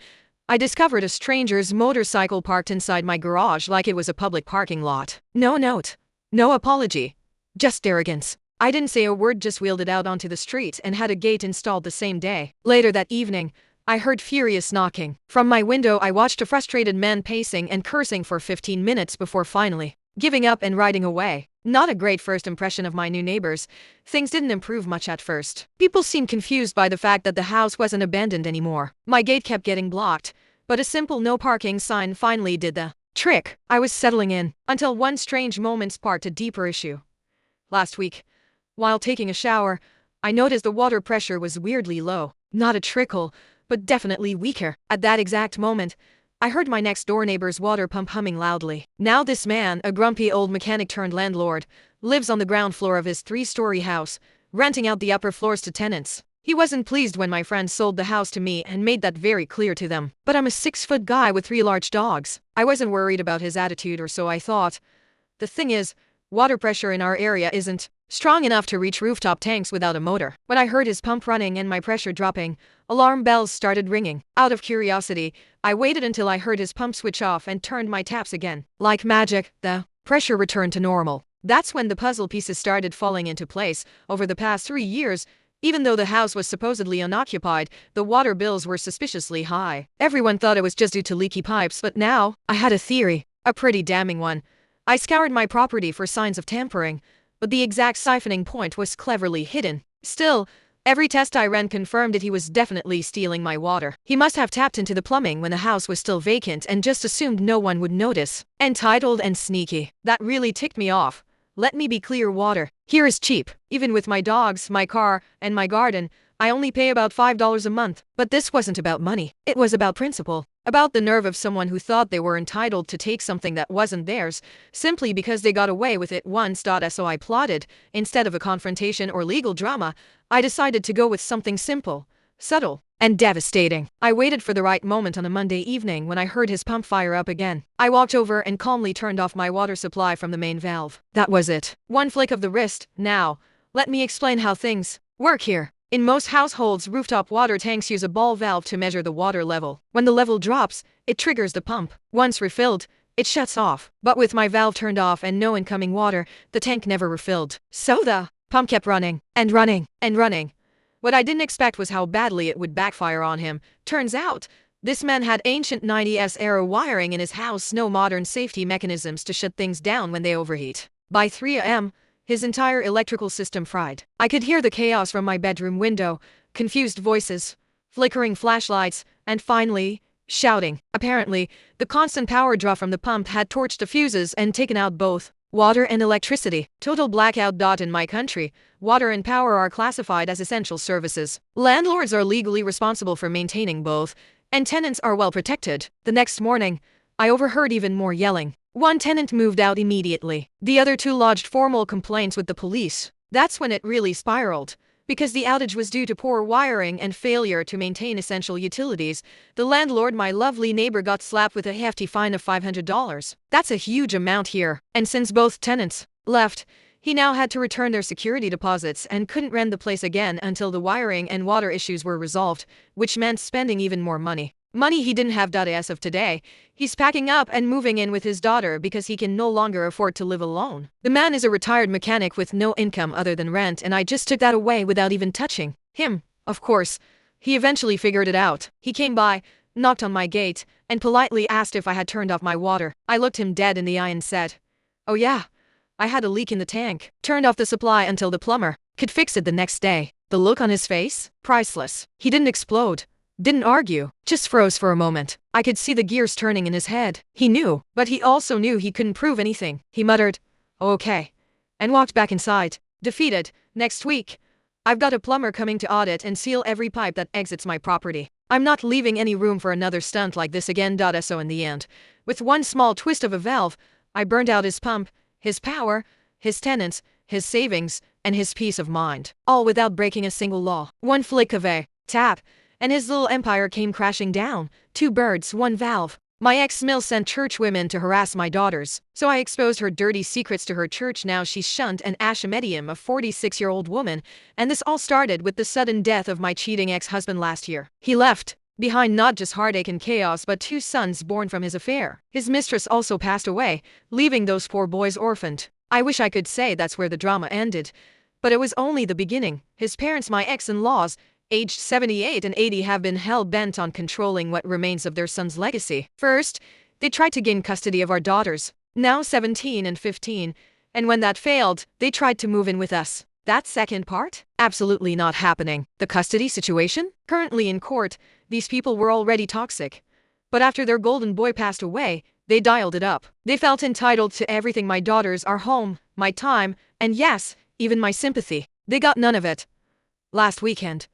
I discovered a stranger's motorcycle parked inside my garage like it was a public parking lot. No note. No apology. Just arrogance. I didn't say a word, just wheeled it out onto the street and had a gate installed the same day. Later that evening, I heard furious knocking. From my window, I watched a frustrated man pacing and cursing for 15 minutes before finally giving up and riding away. Not a great first impression of my new neighbors. Things didn't improve much at first. People seemed confused by the fact that the house wasn't abandoned anymore. My gate kept getting blocked, but a simple no parking sign finally did the trick. I was settling in until one strange moment sparked a deeper issue. Last week, while taking a shower, I noticed the water pressure was weirdly low. Not a trickle, but definitely weaker. At that exact moment, I heard my next-door neighbor's water pump humming loudly. Now this man, a grumpy old mechanic-turned-landlord, lives on the ground floor of his 3-story house, renting out the upper floors to tenants. He wasn't pleased when my friends sold the house to me and made that very clear to them. But I'm a 6-foot guy with 3 large dogs. I wasn't worried about his attitude, or so I thought. The thing is, water pressure in our area isn't strong enough to reach rooftop tanks without a motor. When I heard his pump running and my pressure dropping, alarm bells started ringing. Out of curiosity, I waited until I heard his pump switch off and turned my taps again. Like magic, the pressure returned to normal. That's when the puzzle pieces started falling into place. Over the past 3 years, even though the house was supposedly unoccupied, the water bills were suspiciously high. Everyone thought it was just due to leaky pipes, but now, I had a theory. A pretty damning one. I scoured my property for signs of tampering, but the exact siphoning point was cleverly hidden. Still, every test I ran confirmed that he was definitely stealing my water. He must have tapped into the plumbing when the house was still vacant and just assumed no one would notice. Entitled and sneaky. That really ticked me off. Let me be clear, water here is cheap. Even with my dogs, my car, and my garden, I only pay about $5 a month. But this wasn't about money. It was about principle. About the nerve of someone who thought they were entitled to take something that wasn't theirs, simply because they got away with it once. So I plotted. Instead of a confrontation or legal drama, I decided to go with something simple, subtle, and devastating. I waited for the right moment on a Monday evening when I heard his pump fire up again. I walked over and calmly turned off my water supply from the main valve. That was it. One flick of the wrist. Now, let me explain how things work here. In most households, rooftop water tanks use a ball valve to measure the water level. When the level drops, it triggers the pump. Once refilled, it shuts off. But with my valve turned off and no incoming water, the tank never refilled. So the pump kept running, and running, and running. What I didn't expect was how badly it would backfire on him. Turns out, this man had ancient 90s era wiring in his house, no modern safety mechanisms to shut things down when they overheat. By 3 a.m., his entire electrical system fried. I could hear the chaos from my bedroom window, confused voices, flickering flashlights, and finally, shouting. Apparently, the constant power draw from the pump had torched the fuses and taken out both water and electricity. Total blackout. In my country, water and power are classified as essential services. Landlords are legally responsible for maintaining both, and tenants are well protected. The next morning, I overheard even more yelling. One tenant moved out immediately. The other 2 lodged formal complaints with the police. That's when it really spiraled. Because the outage was due to poor wiring and failure to maintain essential utilities, the landlord, my lovely neighbor, got slapped with a hefty fine of $500. That's a huge amount here. And since both tenants left, he now had to return their security deposits and couldn't rent the place again until the wiring and water issues were resolved, which meant spending even more money. Money he didn't have. As of today, he's packing up and moving in with his daughter because he can no longer afford to live alone. The man is a retired mechanic with no income other than rent, and I just took that away without even touching him. Of course, he eventually figured it out. He came by, knocked on my gate, and politely asked if I had turned off my water. I looked him dead in the eye and said, "Oh yeah, I had a leak in the tank. Turned off the supply until the plumber could fix it the next day." The look on his face? Priceless. He didn't explode. Didn't argue. Just froze for a moment. I could see the gears turning in his head. He knew, but he also knew he couldn't prove anything. He muttered, "Okay," and walked back inside. Defeated. Next week, I've got a plumber coming to audit and seal every pipe that exits my property. I'm not leaving any room for another stunt like this again. So in the end, with one small twist of a valve, I burned out his pump, his power, his tenants, his savings, and his peace of mind. All without breaking a single law. One flick of a tap, and his little empire came crashing down. Two birds, one valve. My ex-mill sent church women to harass my daughters, so I exposed her dirty secrets to her church. Now she shunned an Ashemedium, a 46-year-old woman, and this all started with the sudden death of my cheating ex-husband last year. He left behind not just heartache and chaos but 2 sons born from his affair. His mistress also passed away, leaving those poor boys orphaned. I wish I could say that's where the drama ended, but it was only the beginning. His parents, my ex-in-laws, aged 78 and 80, have been hell-bent on controlling what remains of their son's legacy. First, they tried to gain custody of our daughters, now 17 and 15, and when that failed, they tried to move in with us. That second part? Absolutely not happening. The custody situation? Currently in court, these people were already toxic. But after their golden boy passed away, they dialed it up. They felt entitled to everything: my daughters, our home, my time, and yes, even my sympathy. They got none of it. Last weekend,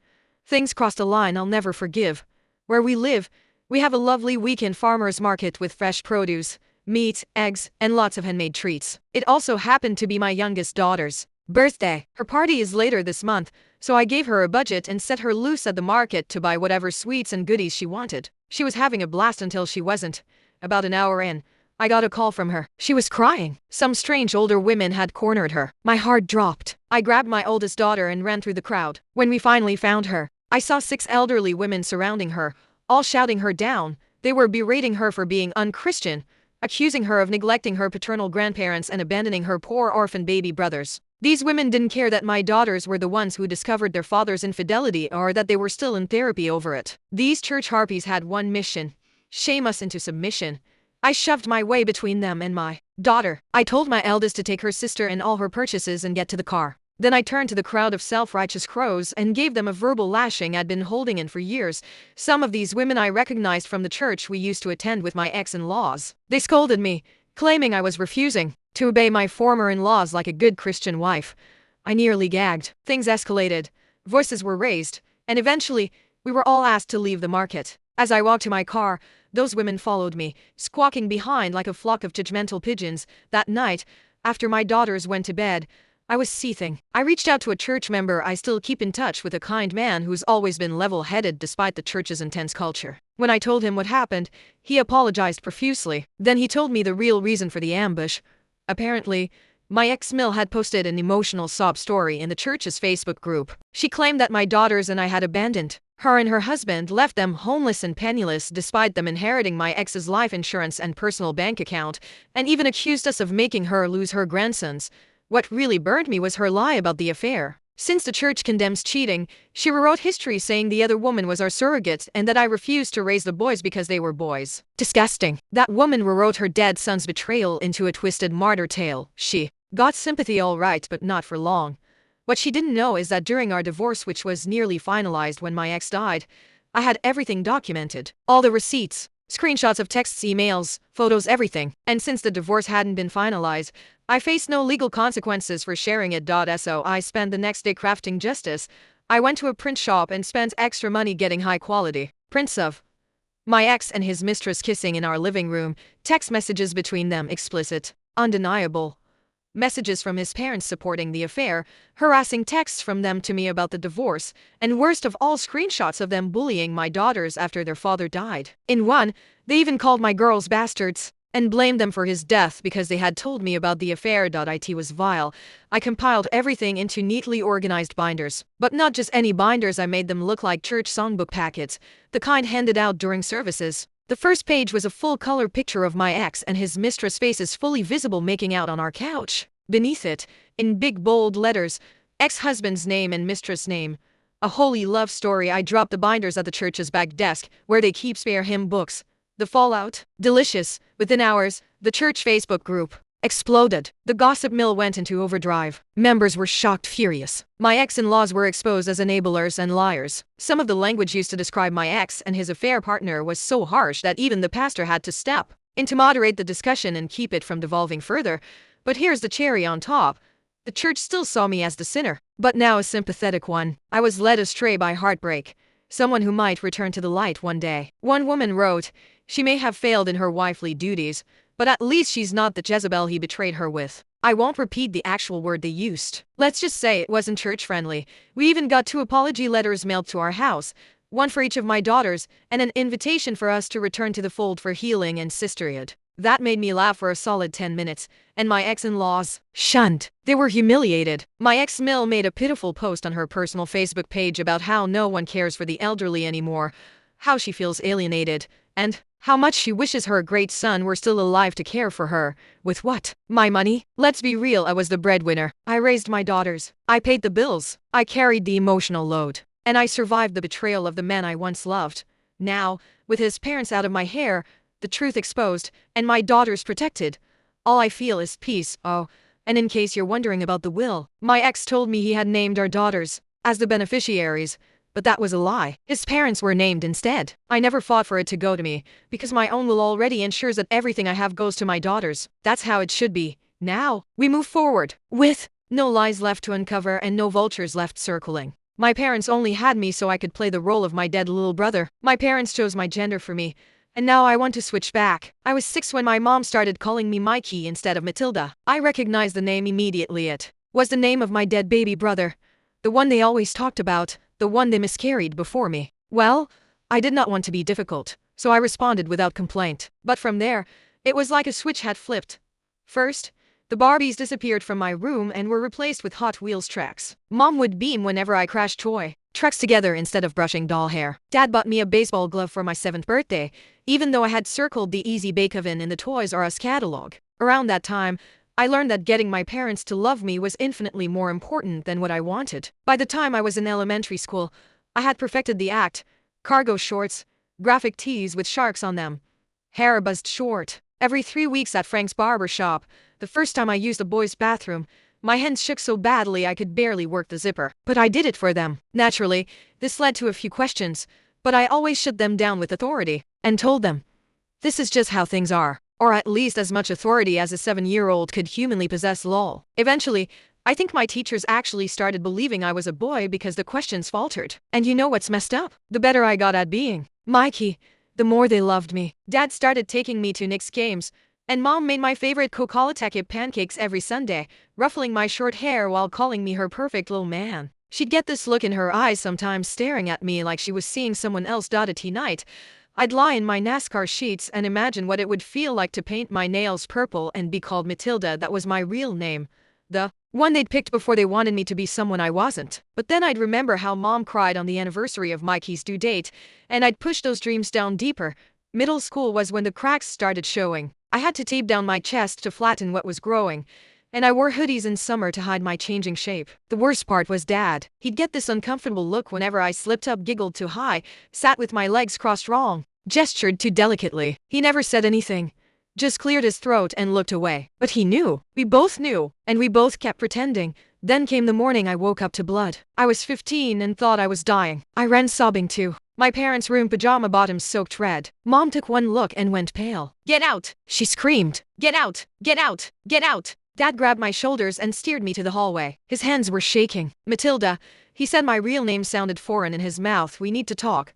things crossed a line I'll never forgive. Where we live, we have a lovely weekend farmers market with fresh produce, meat, eggs, and lots of handmade treats. It also happened to be my youngest daughter's birthday. Her party is later this month, so I gave her a budget and set her loose at the market to buy whatever sweets and goodies she wanted. She was having a blast until she wasn't. About an hour in, I got a call from her. She was crying. Some strange older women had cornered her. My heart dropped. I grabbed my oldest daughter and ran through the crowd. When we finally found her, I saw 6 elderly women surrounding her, all shouting her down. They were berating her for being unchristian, accusing her of neglecting her paternal grandparents and abandoning her poor orphan baby brothers. These women didn't care that my daughters were the ones who discovered their father's infidelity or that they were still in therapy over it. These church harpies had one mission: shame us into submission. I shoved my way between them and my daughter. I told my eldest to take her sister and all her purchases and get to the car. Then I turned to the crowd of self-righteous crows and gave them a verbal lashing I'd been holding in for years. Some of these women I recognized from the church we used to attend with my ex-in-laws. They scolded me, claiming I was refusing to obey my former in-laws like a good Christian wife. I nearly gagged. Things escalated. Voices were raised, and eventually, we were all asked to leave the market. As I walked to my car, those women followed me, squawking behind like a flock of judgmental pigeons. That night, after my daughters went to bed, I was seething. I reached out to a church member I still keep in touch with, a kind man who's always been level-headed despite the church's intense culture. When I told him what happened, he apologized profusely. Then he told me the real reason for the ambush. Apparently, my ex-mill had posted an emotional sob story in the church's Facebook group. She claimed that my daughters and I had abandoned her and her husband, left them homeless and penniless despite them inheriting my ex's life insurance and personal bank account, and even accused us of making her lose her grandsons. What really burned me was her lie about the affair. Since the church condemns cheating, she rewrote history saying the other woman was our surrogate and that I refused to raise the boys because they were boys. Disgusting. That woman rewrote her dead son's betrayal into a twisted martyr tale. She got sympathy all right, but not for long. What she didn't know is that during our divorce, which was nearly finalized when my ex died, I had everything documented. All the receipts, screenshots of texts, emails, photos, everything. And since the divorce hadn't been finalized, I faced no legal consequences for sharing it. So I spent the next day crafting justice. I went to a print shop and spent extra money getting high-quality prints of my ex and his mistress kissing in our living room, text messages between them, explicit, undeniable messages from his parents supporting the affair, harassing texts from them to me about the divorce, and worst of all, screenshots of them bullying my daughters after their father died. In one, they even called my girls bastards and blamed them for his death because they had told me about the affair. It was vile. I compiled everything into neatly organized binders. But not just any binders, I made them look like church songbook packets, the kind handed out during services. The first page was a full-color picture of my ex and his mistress' faces fully visible making out on our couch. Beneath it, in big bold letters, ex-husband's name and mistress' name. A holy love story. I dropped the binders at the church's back desk, where they keep spare hymn books. The fallout? Delicious. Within hours, the church Facebook group exploded. The gossip mill went into overdrive. Members were shocked, furious. My ex-in-laws were exposed as enablers and liars. Some of the language used to describe my ex and his affair partner was so harsh that even the pastor had to step in to moderate the discussion and keep it from devolving further. But here's the cherry on top. The church still saw me as the sinner, but now a sympathetic one. I was led astray by heartbreak. Someone who might return to the light one day. One woman wrote, "She may have failed in her wifely duties, but at least she's not the Jezebel he betrayed her with." I won't repeat the actual word they used. Let's just say it wasn't church-friendly. We even got 2 apology letters mailed to our house, one for each of my daughters, and an invitation for us to return to the fold for healing and sisterhood. That made me laugh for a solid 10 minutes, and my ex-in-laws shunned. They were humiliated. My ex-mill made a pitiful post on her personal Facebook page about how no one cares for the elderly anymore, how she feels alienated, and how much she wishes her great son were still alive to care for her. With what? My money? Let's be real, I was the breadwinner. I raised my daughters. I paid the bills. I carried the emotional load. And I survived the betrayal of the man I once loved. Now, with his parents out of my hair, the truth exposed, and my daughters protected, all I feel is peace. Oh, and in case you're wondering about the will, my ex told me he had named our daughters as the beneficiaries, but that was a lie. His parents were named instead. I never fought for it to go to me, because my own will already ensures that everything I have goes to my daughters. That's how it should be. Now, we move forward, with no lies left to uncover and no vultures left circling. My parents only had me so I could play the role of my dead little brother. My parents chose my gender for me, and now I want to switch back. I was 6 when my mom started calling me Mikey instead of Matilda. I recognized the name immediately. It was the name of my dead baby brother. The one they always talked about, the one they miscarried before me. Well, I did not want to be difficult, so I responded without complaint. But from there, it was like a switch had flipped. First, the Barbies disappeared from my room and were replaced with Hot Wheels tracks. Mom would beam whenever I crashed toy trucks together instead of brushing doll hair. Dad bought me a baseball glove for my 7th birthday, even though I had circled the Easy Bake Oven in the Toys R Us catalog. Around that time, I learned that getting my parents to love me was infinitely more important than what I wanted. By the time I was in elementary school, I had perfected the act. Cargo shorts, graphic tees with sharks on them, hair buzzed short. Every 3 weeks at Frank's barber shop, the first time I used a boy's bathroom, my hands shook so badly I could barely work the zipper. But I did it for them. Naturally, this led to a few questions, but I always shut them down with authority and told them, this is just how things are. Or at least as much authority as a 7-year-old could humanly possess, lol. Eventually, I think my teachers actually started believing I was a boy because the questions faltered. And you know what's messed up? The better I got at being Mikey, the more they loved me. Dad started taking me to Knicks games, and Mom made my favorite Coca-Cola pancakes every Sunday, ruffling my short hair while calling me her perfect little man. She'd get this look in her eyes sometimes, staring at me like she was seeing someone else. At night, I'd lie in my NASCAR sheets and imagine what it would feel like to paint my nails purple and be called Matilda. That was my real name. The one they'd picked before they wanted me to be someone I wasn't. But then I'd remember how Mom cried on the anniversary of Mikey's due date, and I'd push those dreams down deeper. Middle school was when the cracks started showing. I had to tape down my chest to flatten what was growing, and I wore hoodies in summer to hide my changing shape. The worst part was Dad. He'd get this uncomfortable look whenever I slipped up, giggled too high, sat with my legs crossed wrong, gestured too delicately. He never said anything, just cleared his throat and looked away. But he knew. We both knew, and we both kept pretending. Then came the morning I woke up to blood. I was 15 and thought I was dying. I ran sobbing to my parents' room, pajama bottoms soaked red. Mom took one look and went pale. "Get out!" she screamed. "Get out! Get out! Get out!" Dad grabbed my shoulders and steered me to the hallway. His hands were shaking. "Matilda," he said. My real name sounded foreign in his mouth. "We need to talk."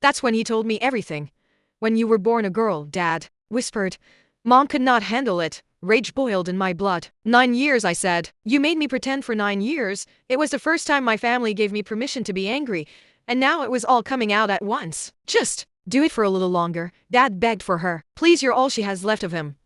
That's when he told me everything. "When you were born a girl," Dad whispered. Mom could not handle it. Rage boiled in my blood. 9 years, I said. "You made me pretend for 9 years. It was the first time my family gave me permission to be angry, and now it was all coming out at once. Just do it for a little longer," Dad begged for her. "Please, you're all she has left of him."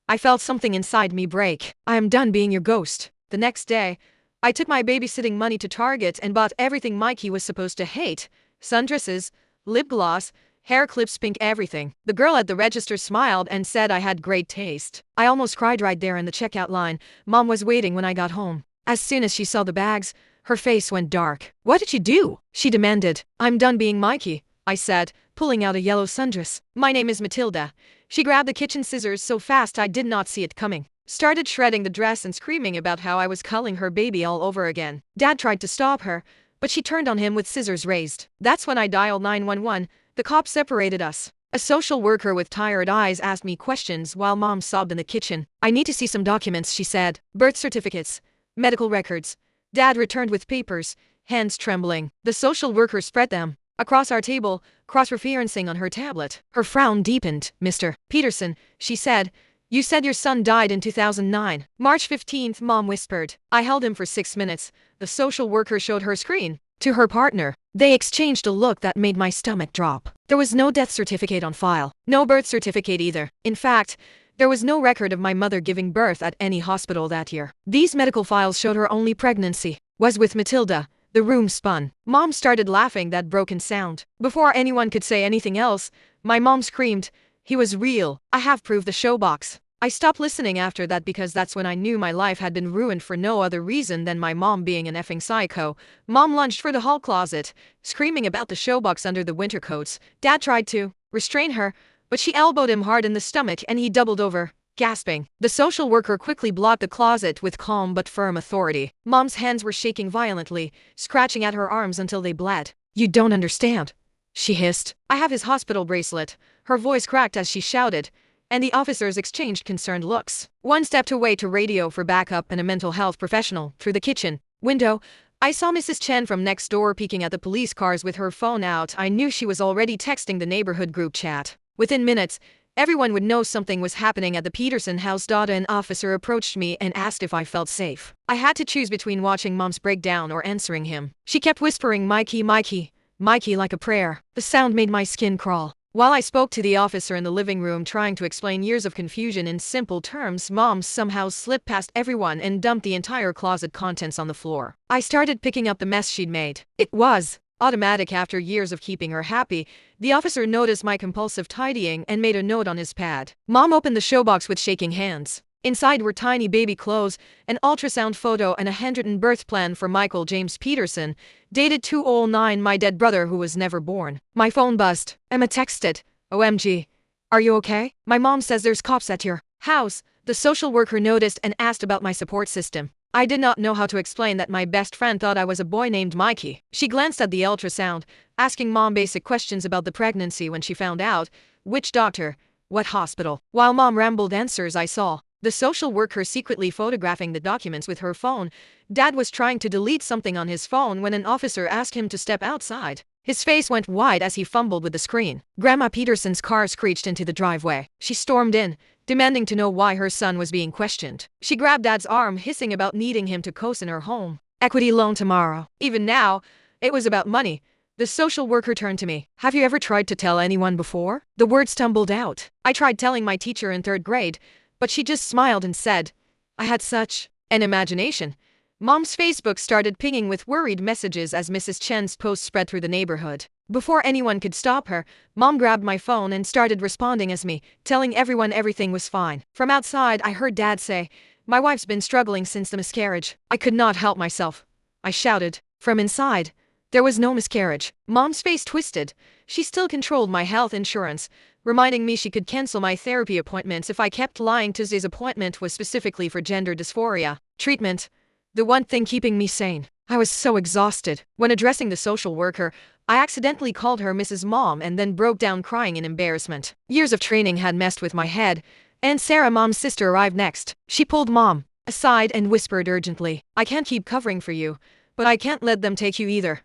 I felt something inside me break. "I am done being your ghost." The next day, I took my babysitting money to Target and bought everything Mikey was supposed to hate. Sundresses, lip gloss, hair clips, pink, everything. The girl at the register smiled and said I had great taste. I almost cried right there in the checkout line. Mom was waiting when I got home. As soon as she saw the bags, her face went dark. "What did you do?" she demanded. "I'm done being Mikey," I said, pulling out a yellow sundress. "My name is Matilda. She grabbed the kitchen scissors so fast I did not see it coming. Started shredding the dress and screaming about how I was culling her baby all over again. Dad tried to stop her, but she turned on him with scissors raised. That's when I dialed 911. The cops separated us. A social worker with tired eyes asked me questions while Mom sobbed in the kitchen. I need to see some documents, she said. Birth certificates. Medical records. Dad returned with papers, hands trembling. The social worker spread them across our table, cross-referencing on her tablet. Her frown deepened. Mr. Peterson, she said. You said your son died in 2009. March 15th, Mom whispered. I held him for 6 minutes. The social worker showed her screen to her partner. They exchanged a look that made my stomach drop. There was no death certificate on file. No birth certificate either. In fact, there was no record of my mother giving birth at any hospital that year. These medical files showed her only pregnancy was with Matilda. The room spun. Mom started laughing that broken sound. Before anyone could say anything else, my mom screamed, "He was real. I have proof, the showbox." I stopped listening after that because that's when I knew my life had been ruined for no other reason than my mom being an effing psycho. Mom lunged for the hall closet, screaming about the showbox under the winter coats. Dad tried to restrain her, but she elbowed him hard in the stomach and he doubled over, gasping. The social worker quickly blocked the closet with calm but firm authority. Mom's hands were shaking violently, scratching at her arms until they bled. You don't understand, she hissed. I have his hospital bracelet. Her voice cracked as she shouted, and the officers exchanged concerned looks. One stepped away to radio for backup and a mental health professional. Through the kitchen window, I saw Mrs. Chen from next door peeking at the police cars with her phone out. I knew she was already texting the neighborhood group chat. Within minutes, everyone would know something was happening at the Peterson house. An officer approached me and asked if I felt safe. I had to choose between watching Mom's breakdown or answering him. She kept whispering, "Mikey, Mikey, Mikey," like a prayer. The sound made my skin crawl. While I spoke to the officer in the living room trying to explain years of confusion in simple terms, Mom somehow slipped past everyone and dumped the entire closet contents on the floor. I started picking up the mess she'd made. It was automatic after years of keeping her happy. The officer noticed my compulsive tidying and made a note on his pad. Mom opened the showbox with shaking hands. Inside were tiny baby clothes, an ultrasound photo, and a handwritten birth plan for Michael James Peterson, dated 2009, my dead brother who was never born. My phone buzzed. Emma texted, "OMG. Are you okay? My mom says there's cops at your house." The social worker noticed and asked about my support system. I did not know how to explain that my best friend thought I was a boy named Mikey. She glanced at the ultrasound, asking Mom basic questions about the pregnancy when she found out, which doctor, what hospital. While Mom rambled answers, I saw the social worker secretly photographing the documents with her phone. Dad was trying to delete something on his phone when an officer asked him to step outside. His face went wide as he fumbled with the screen. Grandma Peterson's car screeched into the driveway. She stormed in, demanding to know why her son was being questioned. She grabbed Dad's arm, hissing about needing him to co-sign her home equity loan tomorrow. Even now, it was about money. The social worker turned to me. "Have you ever tried to tell anyone before?" The words stumbled out. "I tried telling my teacher in 3rd grade, but she just smiled and said, I had such an imagination." Mom's Facebook started pinging with worried messages as Mrs. Chen's post spread through the neighborhood. Before anyone could stop her, Mom grabbed my phone and started responding as me, telling everyone everything was fine. From outside, I heard Dad say, "My wife's been struggling since the miscarriage." I could not help myself. I shouted. From inside, there was no miscarriage. Mom's face twisted. She still controlled my health insurance, reminding me she could cancel my therapy appointments if I kept lying. Tuesday's appointment was specifically for gender dysphoria treatment, the one thing keeping me sane. I was so exhausted. When addressing the social worker, I accidentally called her Mrs. Mom and then broke down crying in embarrassment. Years of training had messed with my head, and Sarah, Mom's sister, arrived next. She pulled Mom aside and whispered urgently, "I can't keep covering for you, but I can't let them take you either."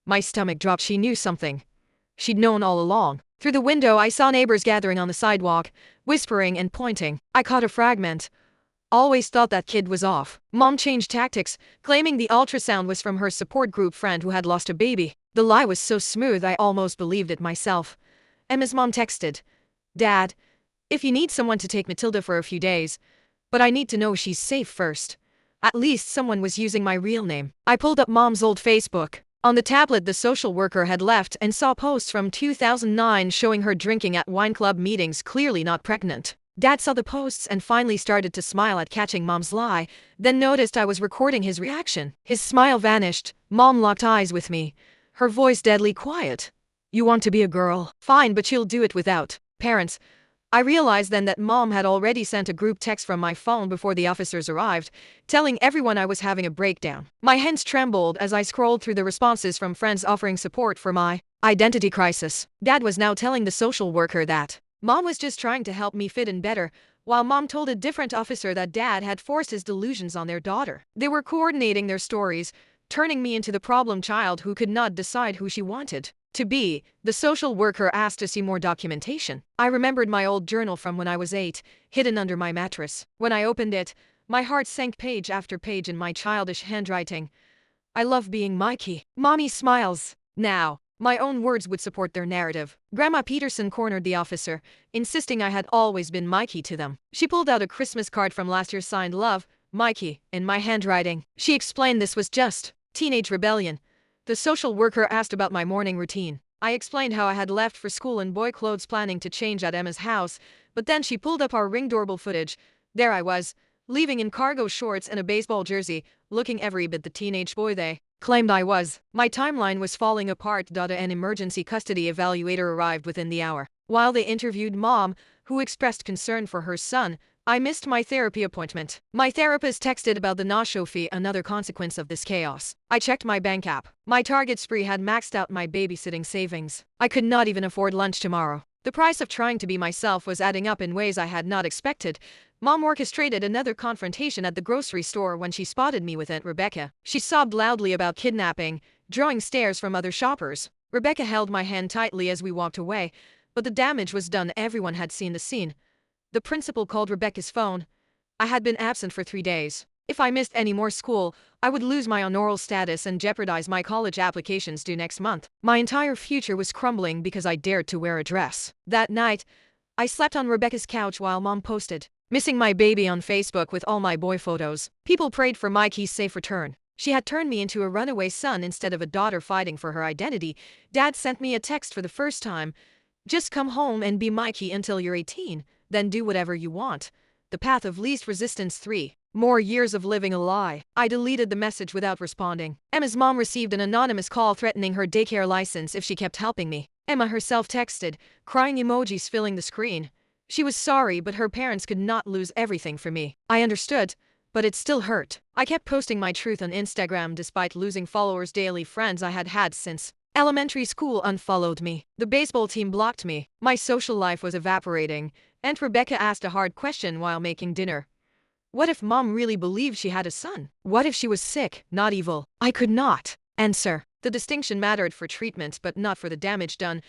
My stomach dropped. She knew something she'd known all along. Through the window, I saw neighbors gathering on the sidewalk, whispering and pointing. I caught a fragment. "Always thought that kid was off." Mom changed tactics, claiming the ultrasound was from her support group friend who had lost a baby. The lie was so smooth I almost believed it myself. Emma's mom texted, "Dad, if you need someone to take Matilda for a few days, but I need to know she's safe first." At least someone was using my real name. I pulled up Mom's old Facebook. On the tablet the social worker had left and saw posts from 2009 showing her drinking at wine club meetings, clearly not pregnant. Dad saw the posts and finally started to smile at catching Mom's lie, then noticed I was recording his reaction. His smile vanished. Mom locked eyes with me, her voice deadly quiet. "You want to be a girl? Fine, but you'll do it without parents." I realized then that mom had already sent a group text from my phone before the officers arrived, telling everyone I was having a breakdown. My hands trembled as I scrolled through the responses from friends offering support for my identity crisis. Dad was now telling the social worker that mom was just trying to help me fit in better, while mom told a different officer that dad had forced his delusions on their daughter. They were coordinating their stories, turning me into the problem child who could not decide who she wanted to be. The social worker asked to see more documentation. I remembered my old journal from when I was 8, hidden under my mattress. When I opened it, my heart sank page after page in my childish handwriting. I love being Mikey. Mommy smiles. Now, my own words would support their narrative. Grandma Peterson cornered the officer, insisting I had always been Mikey to them. She pulled out a Christmas card from last year signed Love, Mikey, in my handwriting. She explained this was just teenage rebellion. The social worker asked about my morning routine. I explained how I had left for school in boy clothes planning to change at Emma's house, but then she pulled up our Ring doorbell footage. There I was, leaving in cargo shorts and a baseball jersey, looking every bit the teenage boy they claimed I was. My timeline was falling apart. An emergency custody evaluator arrived within the hour. While they interviewed mom, who expressed concern for her son, I missed my therapy appointment. My therapist texted about the no-show fee, another consequence of this chaos. I checked my bank app. My Target spree had maxed out my babysitting savings. I could not even afford lunch tomorrow. The price of trying to be myself was adding up in ways I had not expected. Mom orchestrated another confrontation at the grocery store when she spotted me with Aunt Rebecca. She sobbed loudly about kidnapping, drawing stares from other shoppers. Rebecca held my hand tightly as we walked away, but the damage was done. Everyone had seen the scene. The principal called Rebecca's phone. I had been absent for 3 days. If I missed any more school, I would lose my honoral status and jeopardize my college applications due next month. My entire future was crumbling because I dared to wear a dress. That night, I slept on Rebecca's couch while mom posted missing my baby on Facebook with all my boy photos. People prayed for Mikey's safe return. She had turned me into a runaway son instead of a daughter fighting for her identity. Dad sent me a text for the first time. Just come home and be Mikey until you're 18. Then do whatever you want. The path of least resistance. 3 more years of living a lie. I deleted the message without responding. Emma's mom received an anonymous call threatening her daycare license if she kept helping me. Emma herself texted, crying emojis filling the screen. She was sorry, but her parents could not lose everything for me. I understood, but it still hurt. I kept posting my truth on Instagram despite losing followers daily. Friends I had had since elementary school unfollowed me. The baseball team blocked me. My social life was evaporating. Aunt Rebecca asked a hard question while making dinner. What if mom really believed she had a son? What if she was sick, not evil? I could not answer. The distinction mattered for treatment, but not for the damage done.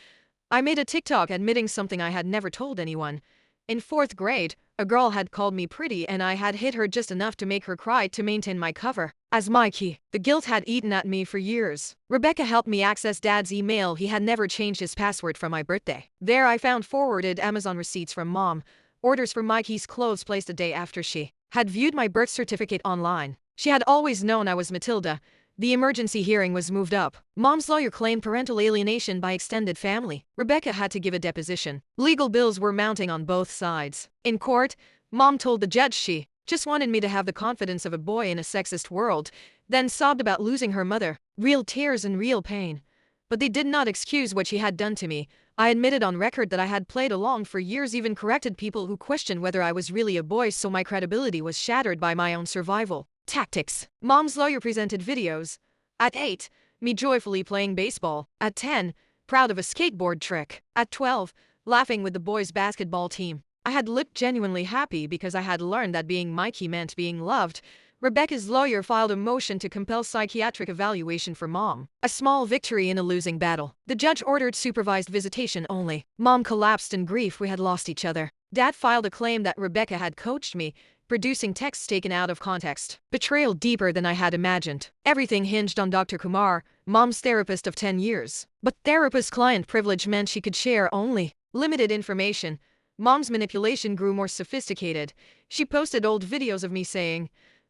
I made a TikTok admitting something I had never told anyone. In 4th grade, a girl had called me pretty and I had hit her just enough to make her cry to maintain my cover. As Mikey, the guilt had eaten at me for years. Rebecca helped me access Dad's email. He had never changed his password from my birthday. There I found forwarded Amazon receipts from mom, orders for Mikey's clothes placed a day after she had viewed my birth certificate online. She had always known I was Matilda. The emergency hearing was moved up. Mom's lawyer claimed parental alienation by extended family. Rebecca had to give a deposition. Legal bills were mounting on both sides. In court, mom told the judge she just wanted me to have the confidence of a boy in a sexist world, then sobbed about losing her mother. Real tears and real pain. But they did not excuse what she had done to me. I admitted on record that I had played along for years, even corrected people who questioned whether I was really a boy, so my credibility was shattered by my own survival tactics. Mom's lawyer presented videos. At 8, me joyfully playing baseball. At 10, proud of a skateboard trick. At 12, laughing with the boys' basketball team. I had looked genuinely happy because I had learned that being Mikey meant being loved. Rebecca's lawyer filed a motion to compel psychiatric evaluation for mom. A small victory in a losing battle. The judge ordered supervised visitation only. Mom collapsed in grief. We had lost each other. Dad filed a claim that Rebecca had coached me, producing texts taken out of context. Betrayal deeper than I had imagined. Everything hinged on Dr. Kumar, mom's therapist of 10 years. But therapist-client privilege meant she could share only limited information. Mom's manipulation grew more sophisticated. She posted old videos of me saying,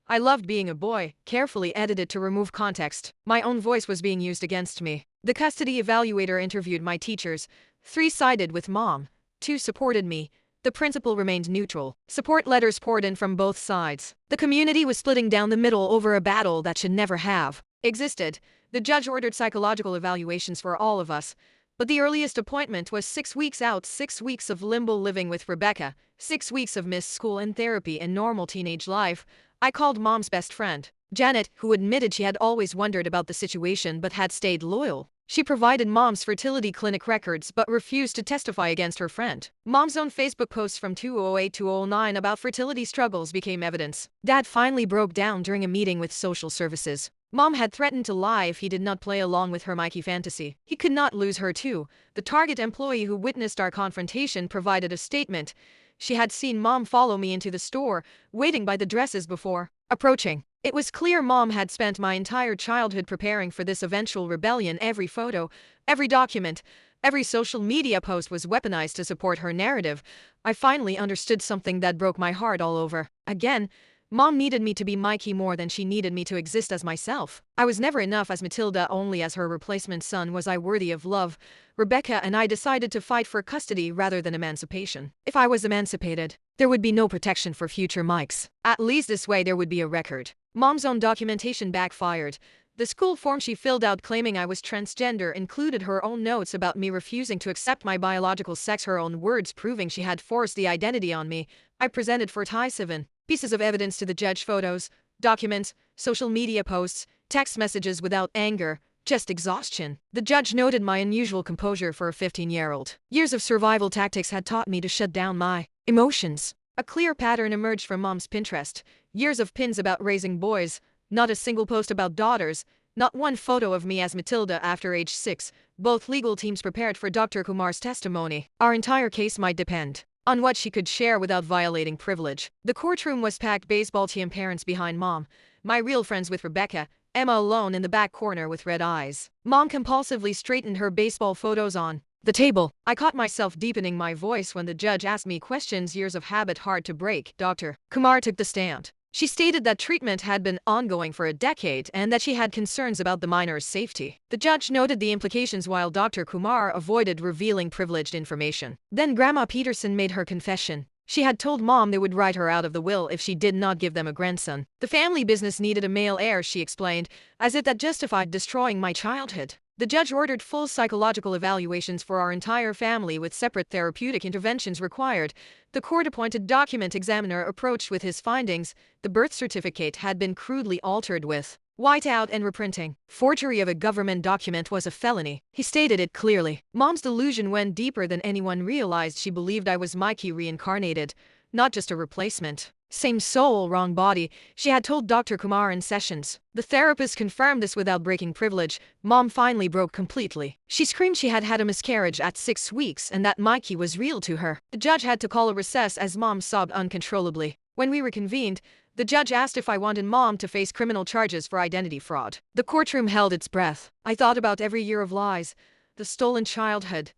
I loved being a boy, carefully edited to remove context. My own voice was being used against me. The custody evaluator interviewed my teachers. 3 sided with mom. 2 supported me. The principal remained neutral. Support letters poured in from both sides. The community was splitting down the middle over a battle that should never have existed. The judge ordered psychological evaluations for all of us. But the earliest appointment was 6 weeks out, 6 weeks of limbo living with Rebecca, 6 weeks of missed school and therapy and normal teenage life. I called Mom's best friend, Janet, who admitted she had always wondered about the situation but had stayed loyal. She provided Mom's fertility clinic records but refused to testify against her friend. Mom's own Facebook posts from 2008-2009 about fertility struggles became evidence. Dad finally broke down during a meeting with social services. Mom had threatened to lie if he did not play along with her Mikey fantasy. He could not lose her too. The Target employee who witnessed our confrontation provided a statement. She had seen Mom follow me into the store, waiting by the dresses before approaching. It was clear Mom had spent my entire childhood preparing for this eventual rebellion. Every photo, every document, every social media post was weaponized to support her narrative. I finally understood something that broke my heart all over again. Mom needed me to be Mikey more than she needed me to exist as myself. I was never enough as Matilda, only as her replacement son was I worthy of love. Rebecca and I decided to fight for custody rather than emancipation. If I was emancipated, there would be no protection for future Mikes. At least this way there would be a record. Mom's own documentation backfired. The school form she filled out claiming I was transgender included her own notes about me refusing to accept my biological sex, her own words proving she had forced the identity on me. I presented 47 pieces of evidence to the judge: photos, documents, social media posts, text messages without anger, just exhaustion. The judge noted my unusual composure for a 15-year-old. Years of survival tactics had taught me to shut down my emotions. A clear pattern emerged from Mom's Pinterest. Years of pins about raising boys, not a single post about daughters, not one photo of me as Matilda after age 6. Both legal teams prepared for Dr. Kumar's testimony. Our entire case might depend on what she could share without violating privilege. The courtroom was packed, baseball team parents behind Mom, my real friends with Rebecca, Emma alone in the back corner with red eyes. Mom compulsively straightened her baseball photos on the table. I caught myself deepening my voice when the judge asked me questions, years of habit hard to break. Dr. Kumar took the stand. She stated that treatment had been ongoing for a decade and that she had concerns about the minor's safety. The judge noted the implications while Dr. Kumar avoided revealing privileged information. Then Grandma Peterson made her confession. She had told Mom they would write her out of the will if she did not give them a grandson. The family business needed a male heir, she explained, as if that justified destroying my childhood. The judge ordered full psychological evaluations for our entire family with separate therapeutic interventions required. The court-appointed document examiner approached with his findings. The birth certificate had been crudely altered with whiteout and reprinting. Forgery of a government document was a felony. He stated it clearly. Mom's delusion went deeper than anyone realized. She believed I was Mikey reincarnated, not just a replacement. Same soul, wrong body, she had told Dr. Kumar in sessions. The therapist confirmed this without breaking privilege. Mom finally broke completely. She screamed she had had a miscarriage at 6 weeks and that Mikey was real to her. The judge had to call a recess as Mom sobbed uncontrollably. When we reconvened, the judge asked if I wanted Mom to face criminal charges for identity fraud. The courtroom held its breath. I thought about every year of lies, the stolen childhood,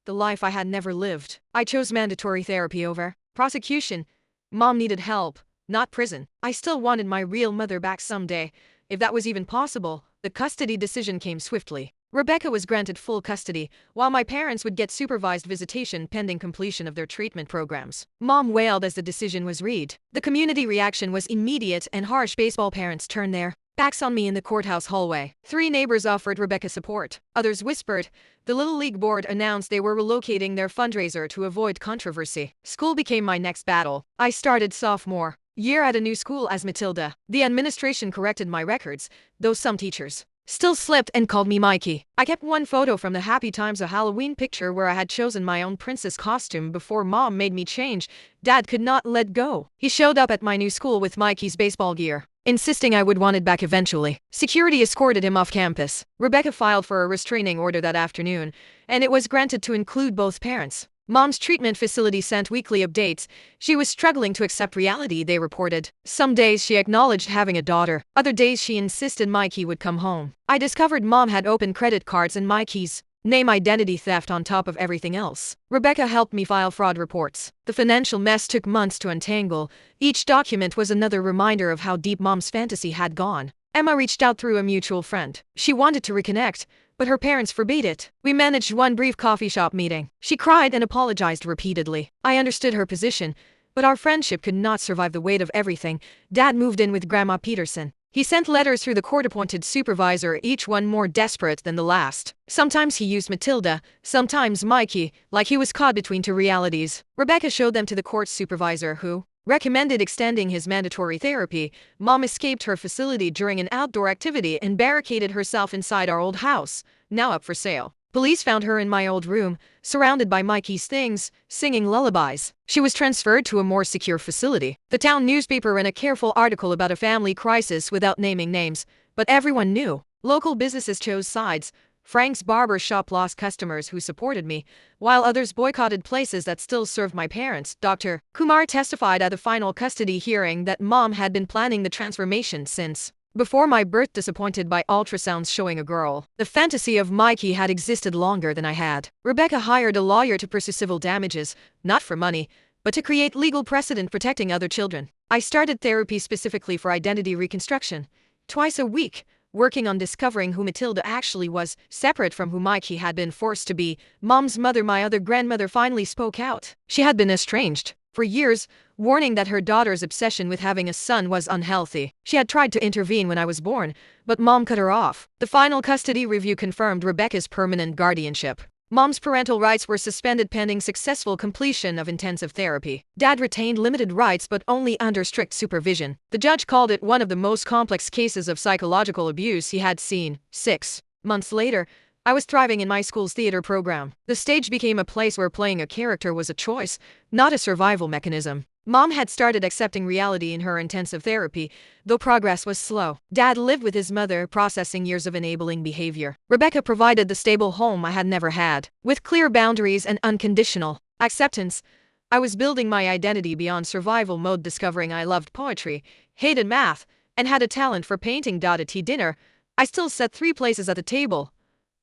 the life I had never lived. I chose mandatory therapy over prosecution. Mom needed help, not prison. I still wanted my real mother back someday, if that was even possible. The custody decision came swiftly. Rebecca was granted full custody, while my parents would get supervised visitation pending completion of their treatment programs. Mom wailed as the decision was read. The community reaction was immediate and harsh. Baseball parents turned their backs on me in the courthouse hallway. 3 neighbors offered Rebecca support. Others whispered. The Little League board announced they were relocating their fundraiser to avoid controversy. School became my next battle. I started sophomore year at a new school as Matilda. The administration corrected my records, though some teachers still slipped and called me Mikey. I kept one photo from the Happy Times, a Halloween picture where I had chosen my own princess costume before Mom made me change. Dad could not let go. He showed up at my new school with Mikey's baseball gear, insisting I would want it back eventually. Security escorted him off campus. Rebecca filed for a restraining order that afternoon, and it was granted to include both parents. Mom's treatment facility sent weekly updates. She was struggling to accept reality, they reported. Some days she acknowledged having a daughter. Other days she insisted Mikey would come home. I discovered Mom had open credit cards and Mikey's name identity theft on top of everything else. Rebecca helped me file fraud reports. The financial mess took months to untangle. Each document was another reminder of how deep Mom's fantasy had gone. Emma reached out through a mutual friend. She wanted to reconnect, but her parents forbade it. We managed one brief coffee shop meeting. She cried and apologized repeatedly. I understood her position, but our friendship could not survive the weight of everything. Dad moved in with Grandma Peterson. He sent letters through the court-appointed supervisor, each one more desperate than the last. Sometimes he used Matilda, sometimes Mikey, like he was caught between two realities. Rebecca showed them to the court supervisor, who recommended extending his mandatory therapy. Mom escaped her facility during an outdoor activity and barricaded herself inside our old house, now up for sale. Police found her in my old room, surrounded by Mikey's things, singing lullabies. She was transferred to a more secure facility. The town newspaper ran a careful article about a family crisis without naming names, but everyone knew. Local businesses chose sides. Frank's barber shop lost customers who supported me, while others boycotted places that still served my parents. Dr. Kumar testified at the final custody hearing that Mom had been planning the transformation since before my birth, disappointed by ultrasounds showing a girl. The fantasy of Mikey had existed longer than I had. Rebecca hired a lawyer to pursue civil damages, not for money, but to create legal precedent protecting other children. I started therapy specifically for identity reconstruction, twice a week, working on discovering who Matilda actually was, separate from who Mikey had been forced to be. Mom's mother, my other grandmother, finally spoke out. She had been estranged for years, warning that her daughter's obsession with having a son was unhealthy. She had tried to intervene when I was born, but Mom cut her off. The final custody review confirmed Rebecca's permanent guardianship. Mom's parental rights were suspended pending successful completion of intensive therapy. Dad retained limited rights but only under strict supervision. The judge called it one of the most complex cases of psychological abuse he had seen. 6 months later, I was thriving in my school's theater program. The stage became a place where playing a character was a choice, not a survival mechanism. Mom had started accepting reality in her intensive therapy, though progress was slow. Dad lived with his mother, processing years of enabling behavior. Rebecca provided the stable home I had never had. With clear boundaries and unconditional acceptance, I was building my identity beyond survival mode, discovering I loved poetry, hated math, and had a talent for painting. At dinner, I still set 3 places at the table.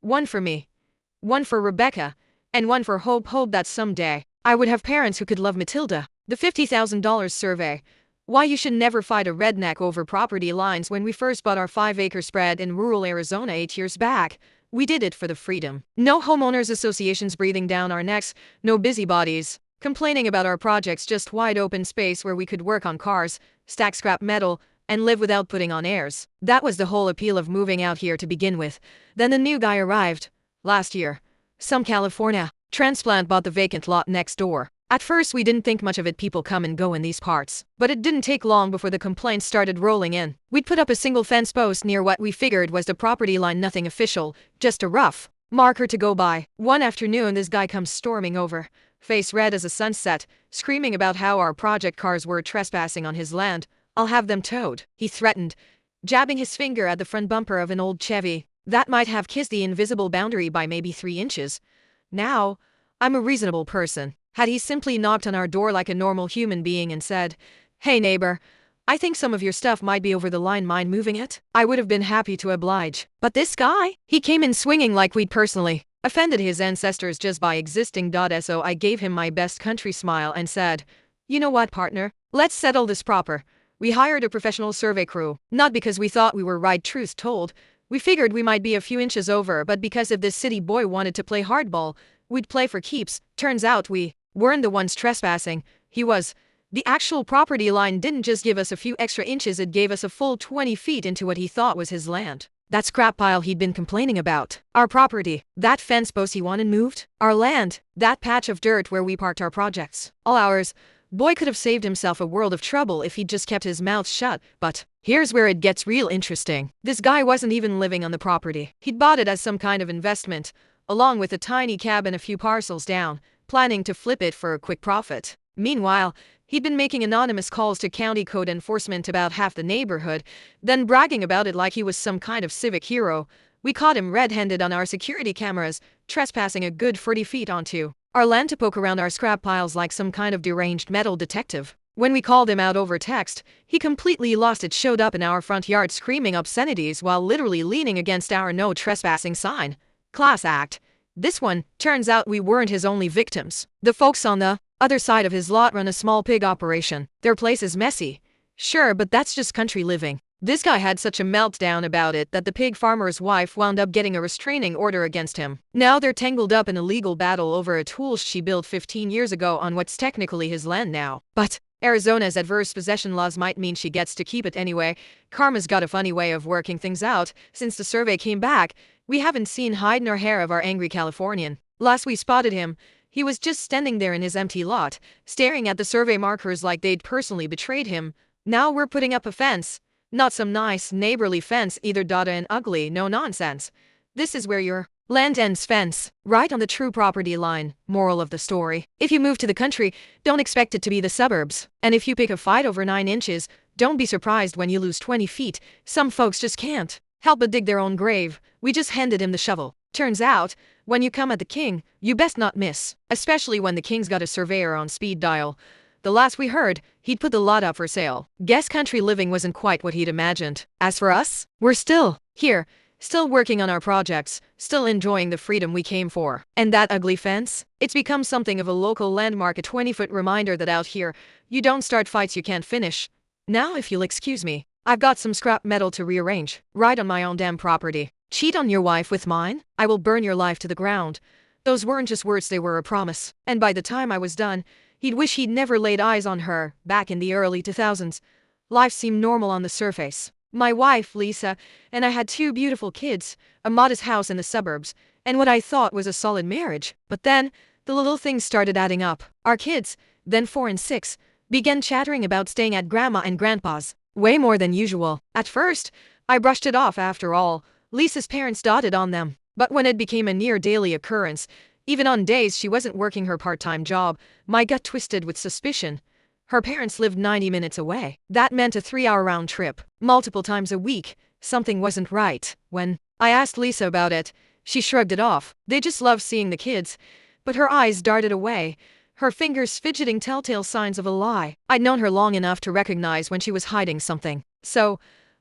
One for me, one for Rebecca, and one for Hope that someday I would have parents who could love Matilda. The $50,000 survey. Why you should never fight a redneck over property lines. When we first bought our 5-acre spread in rural Arizona 8 years back, we did it for the freedom. No homeowners associations breathing down our necks, no busybodies complaining about our projects, just wide open space where we could work on cars, stack scrap metal, and live without putting on airs. That was the whole appeal of moving out here to begin with. Then the new guy arrived. Last year. Some California transplant bought the vacant lot next door. At first we didn't think much of it, people come and go in these parts. But it didn't take long before the complaints started rolling in. We'd put up a single fence post near what we figured was the property line, nothing official, just a rough marker to go by. One afternoon this guy comes storming over, face red as a sunset, screaming about how our project cars were trespassing on his land. I'll have them towed, he threatened, jabbing his finger at the front bumper of an old Chevy that might have kissed the invisible boundary by maybe 3 inches. Now, I'm a reasonable person. Had he simply knocked on our door like a normal human being and said, "Hey neighbor, I think some of your stuff might be over the line, mind moving it?" I would have been happy to oblige. But this guy? He came in swinging like we'd personally offended his ancestors just by existing. So I gave him my best country smile and said, "You know what, partner? Let's settle this proper." We hired a professional survey crew, not because we thought we were right, truth told. We figured we might be a few inches over, but because if this city boy wanted to play hardball, we'd play for keeps. Turns out we weren't the ones trespassing. He was. The actual property line didn't just give us a few extra inches, it gave us a full 20 feet into what he thought was his land. That scrap pile he'd been complaining about. Our property. That fence post he wanted moved. Our land. That patch of dirt where we parked our projects. All ours. Boy could have saved himself a world of trouble if he'd just kept his mouth shut. But here's where it gets real interesting. This guy wasn't even living on the property. He'd bought it as some kind of investment, along with a tiny cabin a few parcels down, planning to flip it for a quick profit. Meanwhile, he'd been making anonymous calls to county code enforcement about half the neighborhood, then bragging about it like he was some kind of civic hero. We caught him red-handed on our security cameras, trespassing a good 40 feet onto our land to poke around our scrap piles like some kind of deranged metal detective. When we called him out over text, he completely lost it, showed up in our front yard screaming obscenities while literally leaning against our no trespassing sign. Class act. This one, turns out we weren't his only victims. The folks on the other side of his lot run a small pig operation. Their place is messy. Sure, but that's just country living. This guy had such a meltdown about it that the pig farmer's wife wound up getting a restraining order against him. Now they're tangled up in a legal battle over a tool she built 15 years ago on what's technically his land now. But Arizona's adverse possession laws might mean she gets to keep it anyway. Karma's got a funny way of working things out. Since the survey came back, we haven't seen hide nor hair of our angry Californian. Last we spotted him, he was just standing there in his empty lot, staring at the survey markers like they'd personally betrayed him. Now we're putting up a fence. Not some nice, neighborly fence, either Dada and ugly, no nonsense. This is where your land ends fence, right on the true property line. Moral of the story: if you move to the country, don't expect it to be the suburbs. And if you pick a fight over 9 inches, don't be surprised when you lose 20 feet. Some folks just can't help but dig their own grave. We just handed him the shovel. Turns out, when you come at the king, you best not miss, especially when the king's got a surveyor on speed dial. The last we heard, he'd put the lot up for sale. Guess country living wasn't quite what he'd imagined. As for us, we're still here, still working on our projects, still enjoying the freedom we came for. And that ugly fence? It's become something of a local landmark, a 20-foot reminder that out here, you don't start fights you can't finish. Now if you'll excuse me, I've got some scrap metal to rearrange, right on my own damn property. Cheat on your wife with mine? I will burn your life to the ground. Those weren't just words, they were a promise. And by the time I was done, he'd wish he'd never laid eyes on her. Back in the early 2000s, life seemed normal on the surface. My wife, Lisa, and I had 2 beautiful kids, a modest house in the suburbs, and what I thought was a solid marriage. But then, the little things started adding up. Our kids, then 4 and 6, began chattering about staying at Grandma and Grandpa's, way more than usual. At first, I brushed it off. After all, Lisa's parents doted on them. But when it became a near daily occurrence, even on days she wasn't working her part-time job, my gut twisted with suspicion. Her parents lived 90 minutes away. That meant a 3-hour round trip, multiple times a week. Something wasn't right. When I asked Lisa about it, she shrugged it off. They just love seeing the kids. But her eyes darted away, her fingers fidgeting, telltale signs of a lie. I'd known her long enough to recognize when she was hiding something. So,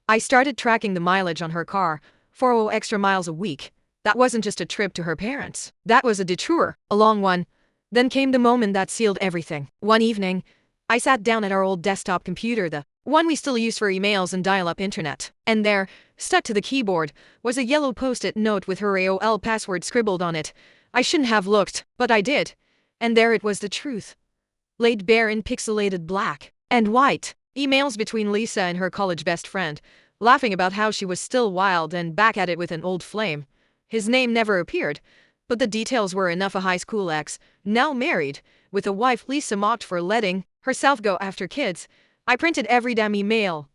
I started tracking the mileage on her car, 4 extra miles a week. That wasn't just a trip to her parents. That was a detour, a long one. Then came the moment that sealed everything. One evening, I sat down at our old desktop computer, the one we still use for emails and dial-up internet. And there, stuck to the keyboard, was a yellow post-it note with her AOL password scribbled on it. I shouldn't have looked, but I did. And there it was, the truth, laid bare in pixelated black and white. Emails between Lisa and her college best friend, laughing about how she was still wild and back at it with an old flame. His name never appeared, but the details were enough. A high school ex, now married, with a wife Lisa mocked for letting herself go after kids. I printed every damn email.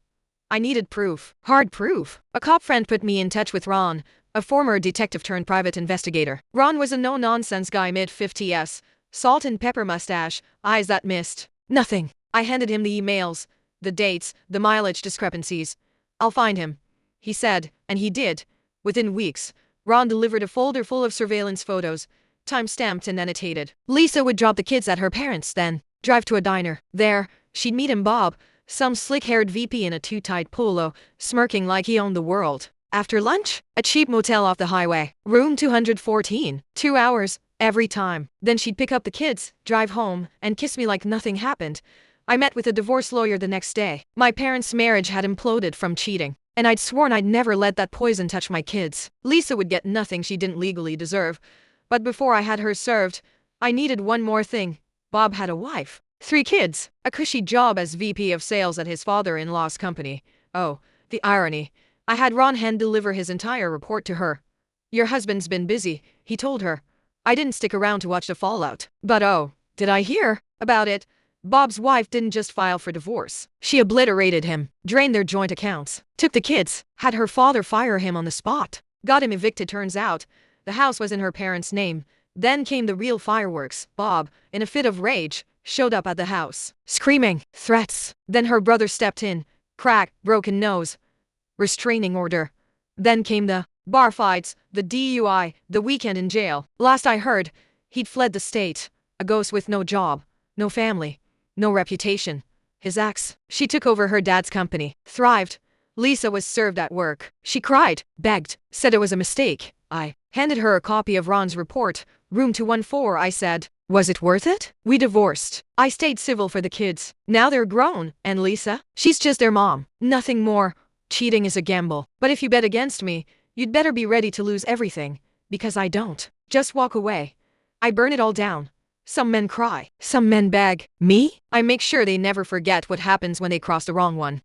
I needed proof. Hard proof. A cop friend put me in touch with Ron, a former detective turned private investigator. Ron was a no-nonsense guy, mid-50s, salt and pepper mustache, eyes that missed nothing. I handed him the emails, the dates, the mileage discrepancies. I'll find him, he said, and he did. Within weeks, Ron delivered a folder full of surveillance photos, time-stamped and annotated. Lisa would drop the kids at her parents', then drive to a diner. There, she'd meet him, Bob, some slick-haired VP in a too-tight polo, smirking like he owned the world. After lunch, a cheap motel off the highway, room 214, 2 hours, every time. Then she'd pick up the kids, drive home, and kiss me like nothing happened. I met with a divorce lawyer the next day. My parents' marriage had imploded from cheating, and I'd sworn I'd never let that poison touch my kids. Lisa would get nothing she didn't legally deserve. But before I had her served, I needed one more thing. Bob had a wife, 3 kids, a cushy job as VP of sales at his father-in-law's company. Oh, the irony. I had Ron hand deliver his entire report to her. Your husband's been busy, he told her. I didn't stick around to watch the fallout. But oh, did I hear about it? Bob's wife didn't just file for divorce. She obliterated him, drained their joint accounts, took the kids, had her father fire him on the spot, got him evicted. Turns out, the house was in her parents' name. Then came the real fireworks. Bob, in a fit of rage, showed up at the house, screaming threats. Then her brother stepped in, crack, broken nose, restraining order. Then came the bar fights, the DUI, the weekend in jail. Last I heard, he'd fled the state, a ghost with no job, no family, no reputation. His ex, she took over her dad's company, thrived. Lisa was served at work. She cried, begged, said it was a mistake. I handed her a copy of Ron's report, room 214. I said, was it worth it? We divorced. I stayed civil for the kids. Now they're grown, and Lisa? She's just their mom, nothing more. Cheating is a gamble, but if you bet against me, you'd better be ready to lose everything, because I don't just walk away. I burn it all down. Some men cry, some men beg. Me? I make sure they never forget what happens when they cross the wrong one.